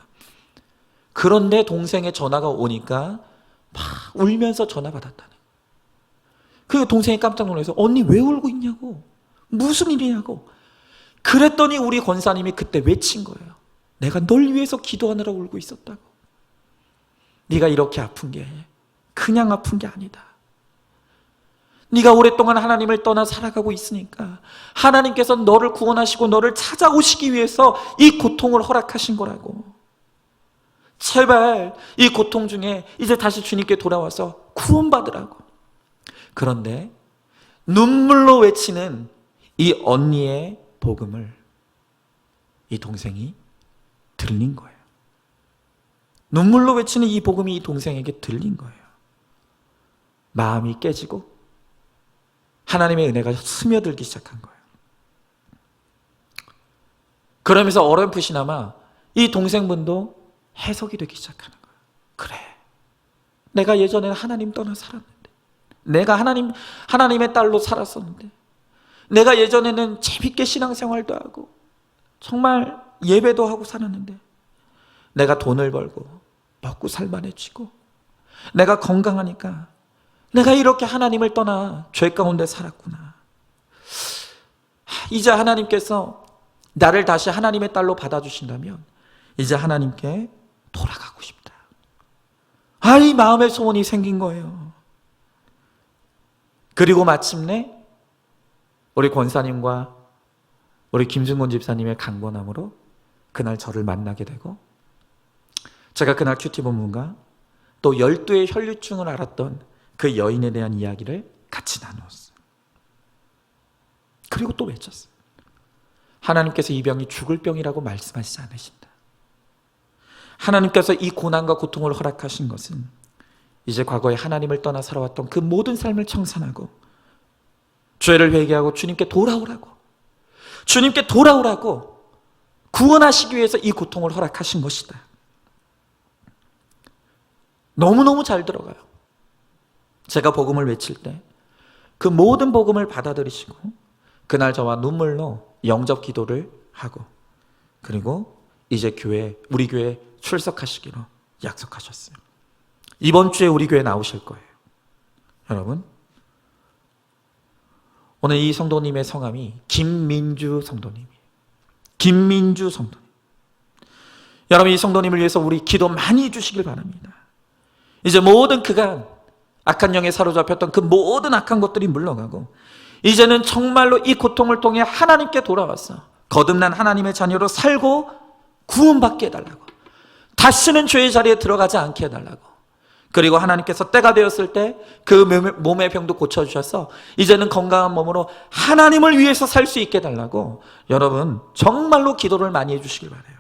그런데 동생의 전화가 오니까 막 울면서 전화 받았다는 거예요. 그 동생이 깜짝 놀라서 언니 왜 울고 있냐고, 무슨 일이냐고. 그랬더니 우리 권사님이 그때 외친 거예요. 내가 널 위해서 기도하느라 울고 있었다고. 네가 이렇게 아픈 게 그냥 아픈 게 아니다. 네가 오랫동안 하나님을 떠나 살아가고 있으니까 하나님께서 너를 구원하시고 너를 찾아오시기 위해서 이 고통을 허락하신 거라고. 제발 이 고통 중에 이제 다시 주님께 돌아와서 구원받으라고. 그런데 눈물로 외치는 이 언니의 복음을 이 동생이 들린 거예요. 눈물로 외치는 이 복음이 이 동생에게 들린 거예요. 마음이 깨지고 하나님의 은혜가 스며들기 시작한 거예요. 그러면서 어렴풋이나마 이 동생분도 해석이 되기 시작하는 거예요. 그래, 내가 예전에는 하나님 떠나 살았는데, 내가 하나님의 딸로 살았었는데, 내가 예전에는 재밌게 신앙생활도 하고 정말 예배도 하고 살았는데, 내가 돈을 벌고 먹고 살만해지고 내가 건강하니까 내가 이렇게 하나님을 떠나 죄 가운데 살았구나. 이제 하나님께서 나를 다시 하나님의 딸로 받아주신다면 이제 하나님께 돌아가고 싶다. 이 마음의 소원이 생긴 거예요. 그리고 마침내 우리 권사님과 우리 김승곤 집사님의 강권함으로 그날 저를 만나게 되고, 제가 그날 큐티 본문과 또 12의 혈류증을 앓았던 그 여인에 대한 이야기를 같이 나누었어요. 그리고 또 외쳤어요. 하나님께서 이 병이 죽을 병이라고 말씀하시지 않으신다. 하나님께서 이 고난과 고통을 허락하신 것은 이제 과거에 하나님을 떠나 살아왔던 그 모든 삶을 청산하고 죄를 회개하고 주님께 돌아오라고, 주님께 돌아오라고 구원하시기 위해서 이 고통을 허락하신 것이다. 너무너무 잘 들어가요. 제가 복음을 외칠 때 그 모든 복음을 받아들이시고 그날 저와 눈물로 영접 기도를 하고, 그리고 이제 우리 교회에 출석하시기로 약속하셨어요. 이번 주에 우리 교회에 나오실 거예요. 여러분, 오늘 이 성도님의 성함이 김민주 성도님이에요. 김민주 성도님. 여러분, 이 성도님을 위해서 우리 기도 많이 해주시길 바랍니다. 이제 모든 그간 악한 영에 사로잡혔던 그 모든 악한 것들이 물러가고 이제는 정말로 이 고통을 통해 하나님께 돌아와서 거듭난 하나님의 자녀로 살고 구원받게 해달라고, 다시는 죄의 자리에 들어가지 않게 해달라고, 그리고 하나님께서 때가 되었을 때 그 몸의 병도 고쳐주셔서 이제는 건강한 몸으로 하나님을 위해서 살 수 있게 해달라고 여러분 정말로 기도를 많이 해주시길 바라요.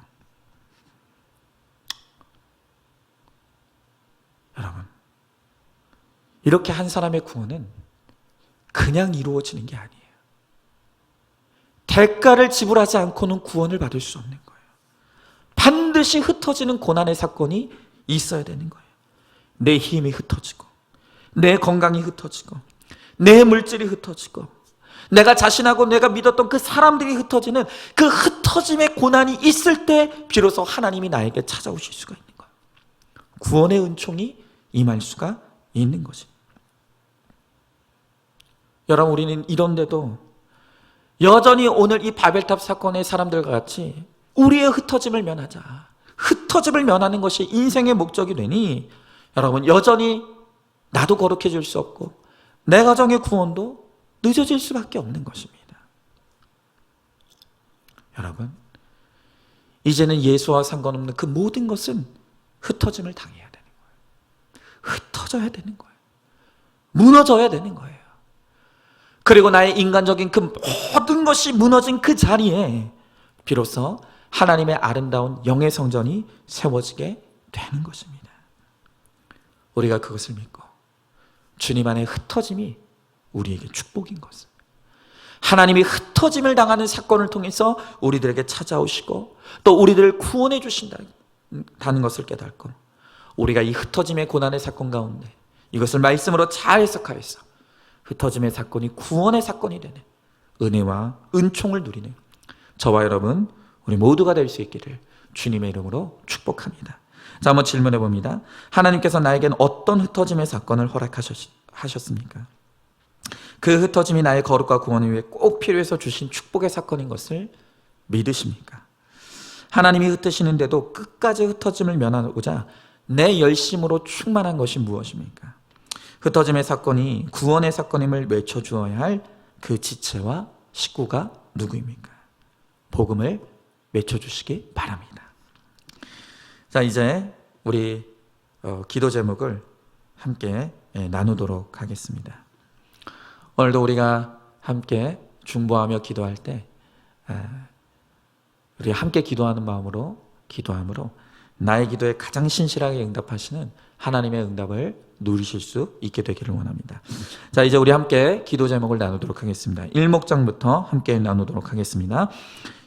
여러분, 이렇게 한 사람의 구원은 그냥 이루어지는 게 아니에요. 대가를 지불하지 않고는 구원을 받을 수 없는 거예요. 반드시 흩어지는 고난의 사건이 있어야 되는 거예요. 내 힘이 흩어지고, 내 건강이 흩어지고, 내 물질이 흩어지고, 내가 자신하고 내가 믿었던 그 사람들이 흩어지는 그 흩어짐의 고난이 있을 때 비로소 하나님이 나에게 찾아오실 수가 있는 거예요. 구원의 은총이 임할 수가 있는 거죠. 여러분, 우리는 이런데도 여전히 오늘 이 바벨탑 사건의 사람들과 같이 우리의 흩어짐을 면하자, 흩어짐을 면하는 것이 인생의 목적이 되니 여러분, 여전히 나도 거룩해질 수 없고 내 가정의 구원도 늦어질 수밖에 없는 것입니다. 여러분, 이제는 예수와 상관없는 그 모든 것은 흩어짐을 당해야 되는 거예요. 흩어져야 되는 거예요. 무너져야 되는 거예요. 그리고 나의 인간적인 그 모든 것이 무너진 그 자리에 비로소 하나님의 아름다운 영의 성전이 세워지게 되는 것입니다. 우리가 그것을 믿고 주님 안에 흩어짐이 우리에게 축복인 것을, 하나님이 흩어짐을 당하는 사건을 통해서 우리들에게 찾아오시고 또 우리들을 구원해 주신다는 것을 깨닫고, 우리가 이 흩어짐의 고난의 사건 가운데 이것을 말씀으로 잘 해석하여서 흩어짐의 사건이 구원의 사건이 되는 은혜와 은총을 누리는 저와 여러분 우리 모두가 될 수 있기를 주님의 이름으로 축복합니다. 자, 한번 질문해 봅니다. 하나님께서 나에겐 어떤 흩어짐의 사건을 허락하셨습니까? 그 흩어짐이 나의 거룩과 구원을 위해 꼭 필요해서 주신 축복의 사건인 것을 믿으십니까? 하나님이 흩으시는데도 끝까지 흩어짐을 면하고자 내 열심으로 충만한 것이 무엇입니까? 흩어짐의 사건이 구원의 사건임을 외쳐주어야 할 그 지체와 식구가 누구입니까? 복음을 외쳐주시기 바랍니다. 자, 이제 우리 기도 제목을 함께 나누도록 하겠습니다. 오늘도 우리가 함께 중보하며 기도할 때 우리 함께 기도하는 마음으로 기도함으로 나의 기도에 가장 신실하게 응답하시는 하나님의 응답을 누리실 수 있게 되기를 원합니다. 자, 이제 우리 함께 기도 제목을 나누도록 하겠습니다. 1목장부터 함께 나누도록 하겠습니다.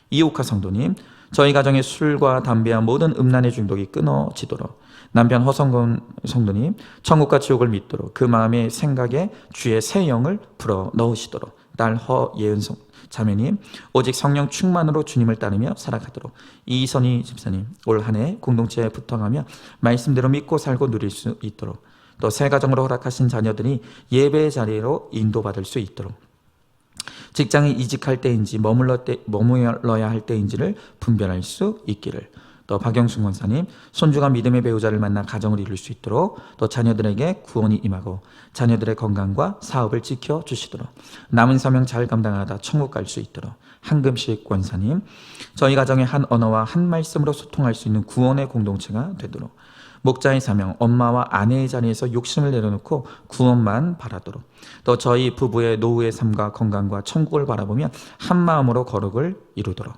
이옥화 성도님, 저희 가정의 술과 담배와 모든 음란의 중독이 끊어지도록, 남편 허성근 성도님, 천국과 지옥을 믿도록 그 마음의 생각에 주의 새 영을 불어 넣으시도록, 딸 허예은 자매님, 오직 성령 충만으로 주님을 따르며 살아가도록, 이선희 집사님, 올 한 해 공동체에 붙어가며 말씀대로 믿고 살고 누릴 수 있도록, 또 새 가정으로 허락하신 자녀들이 예배의 자리로 인도받을 수 있도록, 직장에 이직할 때인지 머물러야 할 때인지를 분별할 수 있기를, 또 박영순 권사님, 손주가 믿음의 배우자를 만나 가정을 이룰 수 있도록, 또 자녀들에게 구원이 임하고 자녀들의 건강과 사업을 지켜주시도록, 남은 사명 잘 감당하다 천국 갈 수 있도록, 한금식 권사님, 저희 가정의 한 언어와 한 말씀으로 소통할 수 있는 구원의 공동체가 되도록, 목자의 사명, 엄마와 아내의 자리에서 욕심을 내려놓고 구원만 바라도록, 또 저희 부부의 노후의 삶과 건강과 천국을 바라보며 한 마음으로 거룩을 이루도록.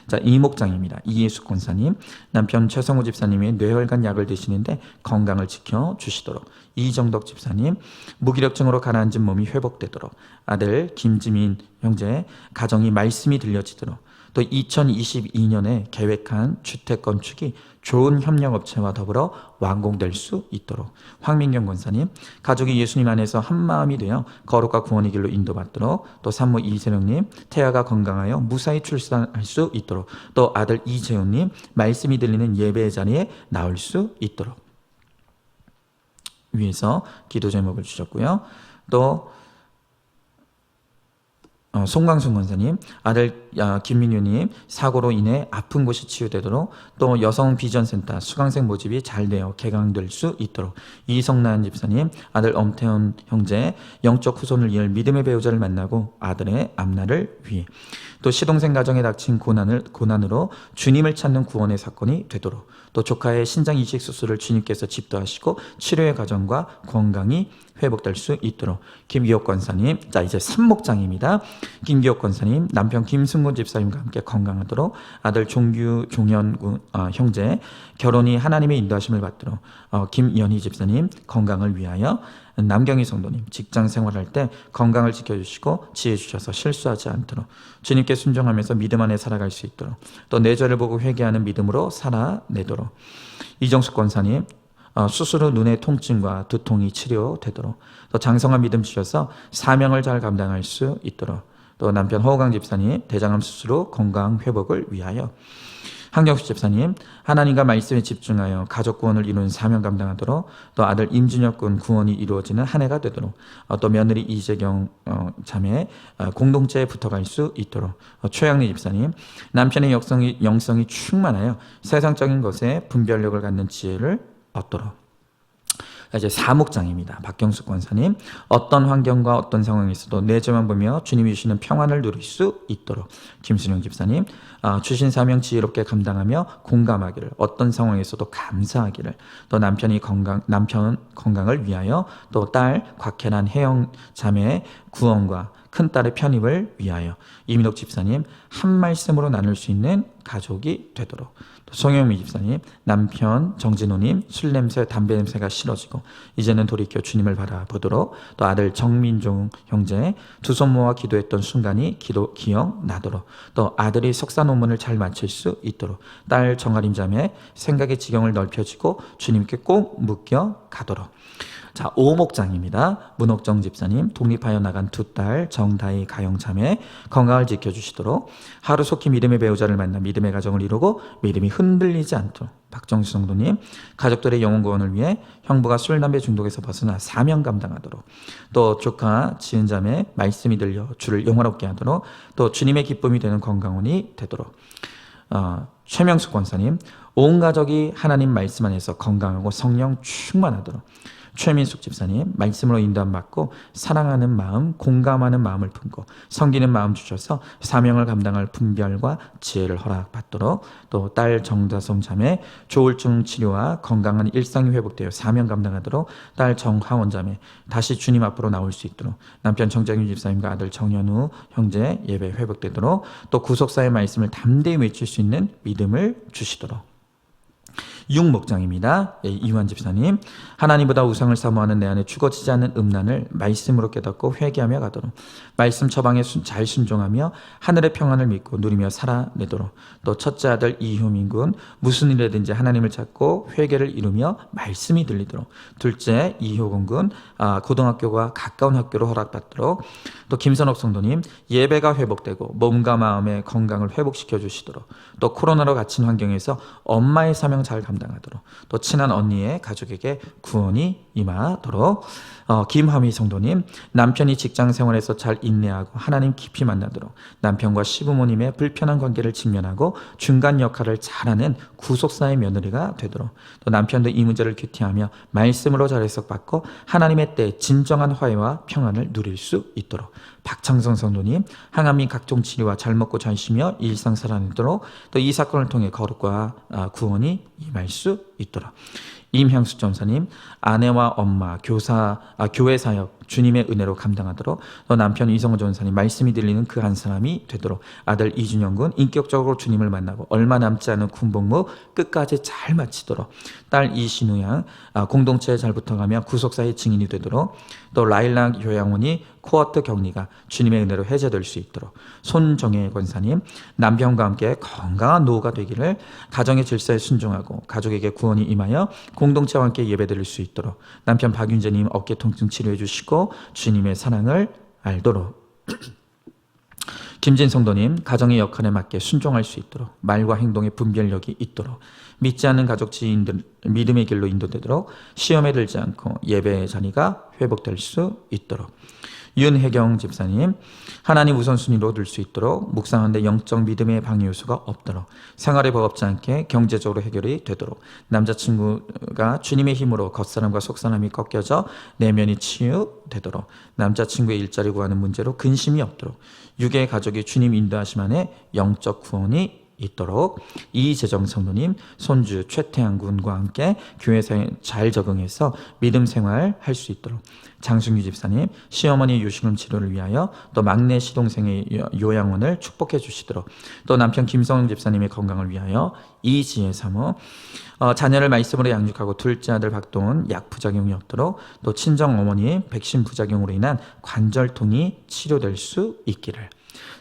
자, 이목장입니다. 이예수 권사님, 남편 최성우 집사님이 뇌혈관 약을 드시는데 건강을 지켜주시도록, 이정덕 집사님, 무기력증으로 가라앉은 몸이 회복되도록, 아들 김지민 형제 가정이 말씀이 들려지도록, 또 2022년에 계획한 주택 건축이 좋은 협력업체와 더불어 완공될 수 있도록, 황민경 권사님, 가족이 예수님 안에서 한마음이 되어 거룩과 구원의 길로 인도받도록, 또 산모 이세령님, 태아가 건강하여 무사히 출산할 수 있도록, 또 아들 이재훈님, 말씀이 들리는 예배의 자리에 나올 수 있도록 위해서 기도 제목을 주셨고요. 또 송광순 권사님, 아들 김민유님, 사고로 인해 아픈 곳이 치유되도록, 또 여성 비전센터 수강생 모집이 잘 되어 개강될 수 있도록, 이성란 집사님, 아들 엄태훈 형제 영적 후손을 이을 믿음의 배우자를 만나고 아들의 앞날을 위해, 또 시동생 가정에 닥친 고난으로 주님을 찾는 구원의 사건이 되도록, 또 조카의 신장 이식 수술을 주님께서 집도하시고 치료의 과정과 건강이 회복될 수 있도록, 김기옥 권사님, 자 이제 3목장입니다. 김기옥 권사님, 남편 김승곤 집사님과 함께 건강하도록, 아들 종현 형제 결혼이 하나님의 인도하심을 받도록, 김연희 집사님 건강을 위하여, 남경희 성도님 직장 생활할 때 건강을 지켜주시고 지혜 주셔서 실수하지 않도록, 주님께 순종하면서 믿음 안에 살아갈 수 있도록, 또 내 죄를 보고 회개하는 믿음으로 살아내도록, 이정숙 권사님, 수술 후 눈의 통증과 두통이 치료되도록, 또 장성한 믿음 주셔서 사명을 잘 감당할 수 있도록, 또 남편 허우강 집사님 대장암 수술 후 건강 회복을 위하여, 한경수 집사님 하나님과 말씀에 집중하여 가족 구원을 이루는 사명 감당하도록, 또 아들 임준혁 군 구원이 이루어지는 한 해가 되도록, 또 며느리 이재경 자매 공동체에 붙어갈 수 있도록, 최양리 집사님 남편의 영성이 충만하여 세상적인 것에 분별력을 갖는 지혜를 얻도록. 이제 사목장입니다. 박경숙 권사님, 어떤 환경과 어떤 상황에서도 내 죄만 보며 주님이 주시는 평안을 누릴 수 있도록, 김순영 집사님, 주신 사명 지혜롭게 감당하며 공감하기를, 어떤 상황에서도 감사하기를, 또 남편 건강을 위하여, 또 딸 곽혜란 혜영 자매의 구원과 큰딸의 편입을 위하여 이민옥 집사님 한 말씀으로 나눌 수 있는 가족이 되도록, 또 송영미 집사님 남편 정진호님 술 냄새 담배 냄새가 싫어지고 이제는 돌이켜 주님을 바라보도록, 또 아들 정민종 형제 두 손 모아 기도했던 순간이 기억나도록, 또 아들이 석사 논문을 잘 마칠 수 있도록, 딸 정아림 자매 생각의 지경을 넓혀지고 주님께 꼭 묶여 가도록. 자, 오목장입니다. 문옥정 집사님 독립하여 나간 두 딸 정다희 가영자매 건강을 지켜주시도록, 하루속히 믿음의 배우자를 만나 믿음의 가정을 이루고 믿음이 흔들리지 않도록, 박정수 성도님 가족들의 영혼 구원을 위해 형부가 술 담배 중독에서 벗어나 사명 감당하도록, 또 조카 지은자매 말씀이 들려 주를 영화롭게 하도록, 또 주님의 기쁨이 되는 건강원이 되도록, 최명숙 권사님 온 가족이 하나님 말씀 안에서 건강하고 성령 충만하도록, 최민숙 집사님 말씀으로 인도함 받고 사랑하는 마음, 공감하는 마음을 품고 섬기는 마음 주셔서 사명을 감당할 분별과 지혜를 허락받도록, 또 딸 정다솜 자매 조울증 치료와 건강한 일상이 회복되어 사명 감당하도록, 딸 정하원 자매 다시 주님 앞으로 나올 수 있도록, 남편 정장윤 집사님과 아들 정현우 형제 예배 회복되도록, 또 구속사의 말씀을 담대히 외칠 수 있는 믿음을 주시도록. 육목장입니다. 이완 집사님 하나님보다 우상을 사모하는 내 안에 죽어지지 않는 음란을 말씀으로 깨닫고 회개하며 가도록, 말씀 처방에 잘 순종하며 하늘의 평안을 믿고 누리며 살아내도록, 또 첫째 아들 이효민 군 무슨 일이든지 하나님을 찾고 회개를 이루며 말씀이 들리도록, 둘째 이효건 군 고등학교가 가까운 학교로 허락받도록, 또 김선옥 성도님 예배가 회복되고 몸과 마음의 건강을 회복시켜 주시도록, 또 코로나로 갇힌 환경에서 엄마의 사명 잘 감당하도록, 또 친한 언니의 가족에게 구원이 임하도록, 김하미 성도님 남편이 직장 생활에서 잘 인내하고 하나님 깊이 만나도록, 남편과 시부모님의 불편한 관계를 직면하고 중간 역할을 잘하는 구속사의 며느리가 되도록, 또 남편도 이 문제를 큐티하며 말씀으로 잘 해석받고 하나님의 때 진정한 화해와 평안을 누릴 수 있도록, 박창성 성도님 항암 각종 치료와 잘 먹고 잘 쉬며 일상 살아내도록, 또 이 사건을 통해 거룩과 구원이 임할 수 있도록, 임향수 전사님 아내와 엄마, 교회 사역 주님의 은혜로 감당하도록, 또 남편 이성호 전사님 말씀이 들리는 그 한 사람이 되도록, 아들 이준영 군 인격적으로 주님을 만나고 얼마 남지 않은 군복무 끝까지 잘 마치도록, 딸 이신우 양 공동체에 잘 붙어가며 구속사의 증인이 되도록, 또 라일락 요양원이 코어트 격리가 주님의 은혜로 해제될 수 있도록, 손정혜 권사님 남편과 함께 건강한 노후가 되기를, 가정의 질서에 순종하고 가족에게 구원이 임하여 공동체와 함께 예배드릴 수 있도록, 남편 박윤재님 어깨 통증 치료해 주시고 주님의 사랑을 알도록, 김진 성도님 가정의 역할에 맞게 순종할 수 있도록, 말과 행동의 분별력이 있도록, 믿지 않는 가족 지인들 믿음의 길로 인도되도록, 시험에 들지 않고 예배의 자리가 회복될 수 있도록, 윤혜경 집사님 하나님 우선순위로 둘 수 있도록, 묵상하는데 영적 믿음의 방해 요소가 없도록, 생활에 버겁지 않게 경제적으로 해결이 되도록, 남자친구가 주님의 힘으로 겉사람과 속사람이 꺾여져 내면이 치유되도록, 남자친구의 일자리 구하는 문제로 근심이 없도록, 육의 가족이 주님 인도하심 안에 영적 구원이 있도록, 이재정 성도님 손주 최태양 군과 함께 교회사에 잘 적응해서 믿음 생활 할 수 있도록, 장승규 집사님 시어머니 요실금 치료를 위하여, 또 막내 시동생의 요양원을 축복해 주시도록, 또 남편 김성훈 집사님의 건강을 위하여, 이지혜 사모 자녀를 말씀으로 양육하고 둘째 아들 박동은 약 부작용이 없도록, 또 친정 어머니 백신 부작용으로 인한 관절통이 치료될 수 있기를.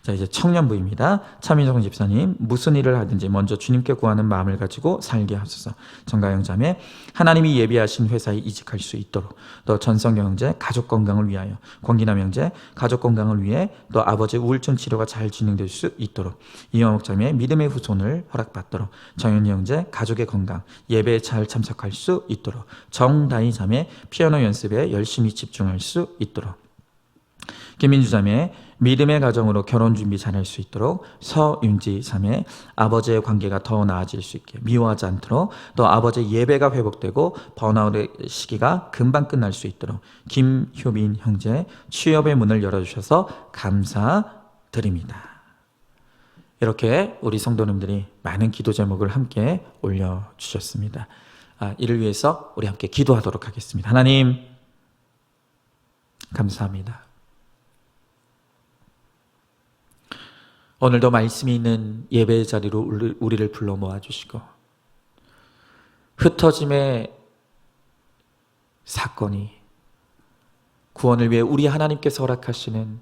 자, 이제 청년부입니다. 차민정 집사님 무슨 일을 하든지 먼저 주님께 구하는 마음을 가지고 살게 하소서. 정가영 자매 하나님이 예비하신 회사에 이직할 수 있도록, 또 전성경 형제 가족 건강을 위하여, 권기남 형제 가족 건강을 위해, 또 아버지 우울증 치료가 잘 진행될 수 있도록, 이영옥 자매 믿음의 후손을 허락받도록, 정현이 형제 가족의 건강 예배에 잘 참석할 수 있도록, 정다희 자매 피아노 연습에 열심히 집중할 수 있도록, 김민주 자매 믿음의 가정으로 결혼 준비 잘할 수 있도록, 서윤지 자매 아버지의 관계가 더 나아질 수 있게 미워하지 않도록, 또 아버지의 예배가 회복되고 번아웃의 시기가 금방 끝날 수 있도록, 김효빈 형제 취업의 문을 열어주셔서 감사드립니다. 이렇게 우리 성도님들이 많은 기도 제목을 함께 올려주셨습니다. 이를 위해서 우리 함께 기도하도록 하겠습니다. 하나님, 감사합니다. 오늘도 말씀이 있는 예배의 자리로 우리를 불러 모아주시고 흩어짐의 사건이 구원을 위해 우리 하나님께서 허락하시는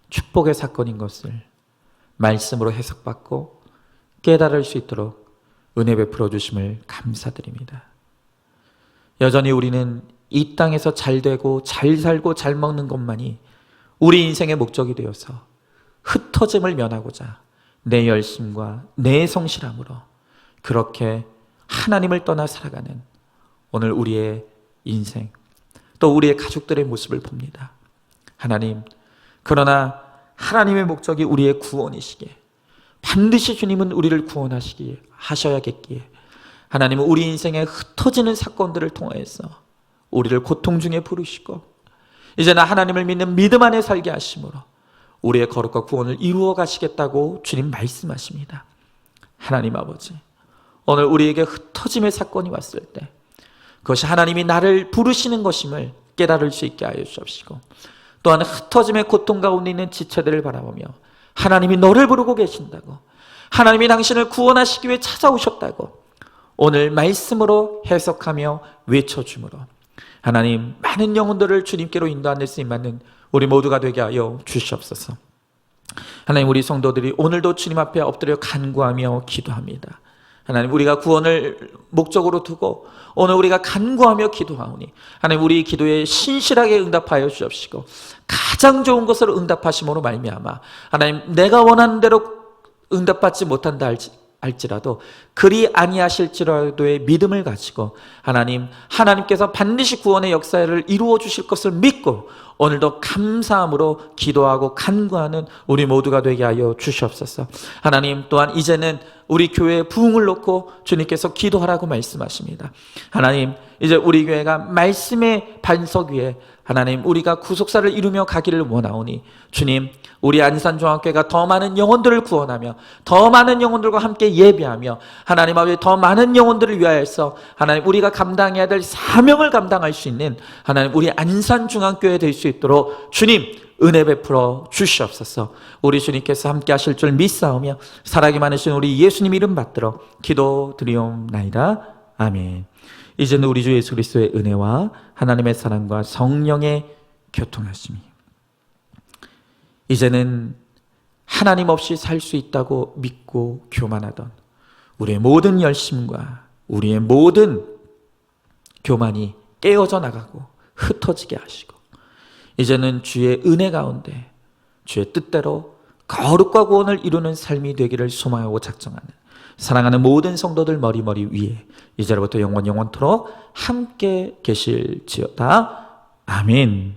축복의 사건인 것을 말씀으로 해석받고 깨달을 수 있도록 은혜 베풀어 주심을 감사드립니다. 여전히 우리는 이 땅에서 잘 되고 잘 살고 잘 먹는 것만이 우리 인생의 목적이 되어서 흩어짐을 면하고자 내 열심과 내 성실함으로 그렇게 하나님을 떠나 살아가는 오늘 우리의 인생, 또 우리의 가족들의 모습을 봅니다. 하나님, 그러나 하나님의 목적이 우리의 구원이시기에 반드시 주님은 우리를 구원하시기에 하셔야겠기에 하나님은 우리 인생에 흩어지는 사건들을 통하여서 우리를 고통 중에 부르시고 이제는 하나님을 믿는 믿음 안에 살게 하심으로 우리의 거룩과 구원을 이루어 가시겠다고 주님 말씀하십니다. 하나님 아버지, 오늘 우리에게 흩어짐의 사건이 왔을 때 그것이 하나님이 나를 부르시는 것임을 깨달을 수 있게 하여 주옵시고 또한 흩어짐의 고통 가운데 있는 지체들을 바라보며 하나님이 너를 부르고 계신다고, 하나님이 당신을 구원하시기 위해 찾아오셨다고 오늘 말씀으로 해석하며 외쳐주므로 하나님, 많은 영혼들을 주님께로 인도하는 수 있는 우리 모두가 되게 하여 주시옵소서. 하나님, 우리 성도들이 오늘도 주님 앞에 엎드려 간구하며 기도합니다. 하나님, 우리가 구원을 목적으로 두고 오늘 우리가 간구하며 기도하오니 하나님, 우리 기도에 신실하게 응답하여 주옵시고 가장 좋은 것으로 응답하심으로 말미암아 하나님, 내가 원하는 대로 응답받지 못한다 할지라도 그리 아니하실지라도의 믿음을 가지고 하나님께서 반드시 구원의 역사를 이루어 주실 것을 믿고 오늘도 감사함으로 기도하고 간구하는 우리 모두가 되게 하여 주시옵소서. 하나님, 또한 이제는 우리 교회에 부흥을 놓고 주님께서 기도하라고 말씀하십니다. 하나님, 이제 우리 교회가 말씀의 반석 위에 하나님, 우리가 구속사를 이루며 가기를 원하오니 주님, 우리 안산중앙교회가 더 많은 영혼들을 구원하며 더 많은 영혼들과 함께 예배하며 하나님 아버지, 더 많은 영혼들을 위하여서 하나님, 우리가 감당해야 될 사명을 감당할 수 있는 하나님, 우리 안산중앙교회 될 수 있도록 주님 은혜 베풀어 주시옵소서. 우리 주님께서 함께 하실 줄 믿사오며 사랑이 많으신 우리 예수님 이름 받들어 기도드리옵나이다. 아멘. 이제는 우리 주 예수 그리스도의 은혜와 하나님의 사랑과 성령의 교통하심이, 이제는 하나님 없이 살 수 있다고 믿고 교만하던 우리의 모든 열심과 우리의 모든 교만이 깨어져 나가고 흩어지게 하시고 이제는 주의 은혜 가운데 주의 뜻대로 거룩과 구원을 이루는 삶이 되기를 소망하고 작정하는 사랑하는 모든 성도들 머리 위에 이제로부터 영원토록 함께 계실지어다. 아멘.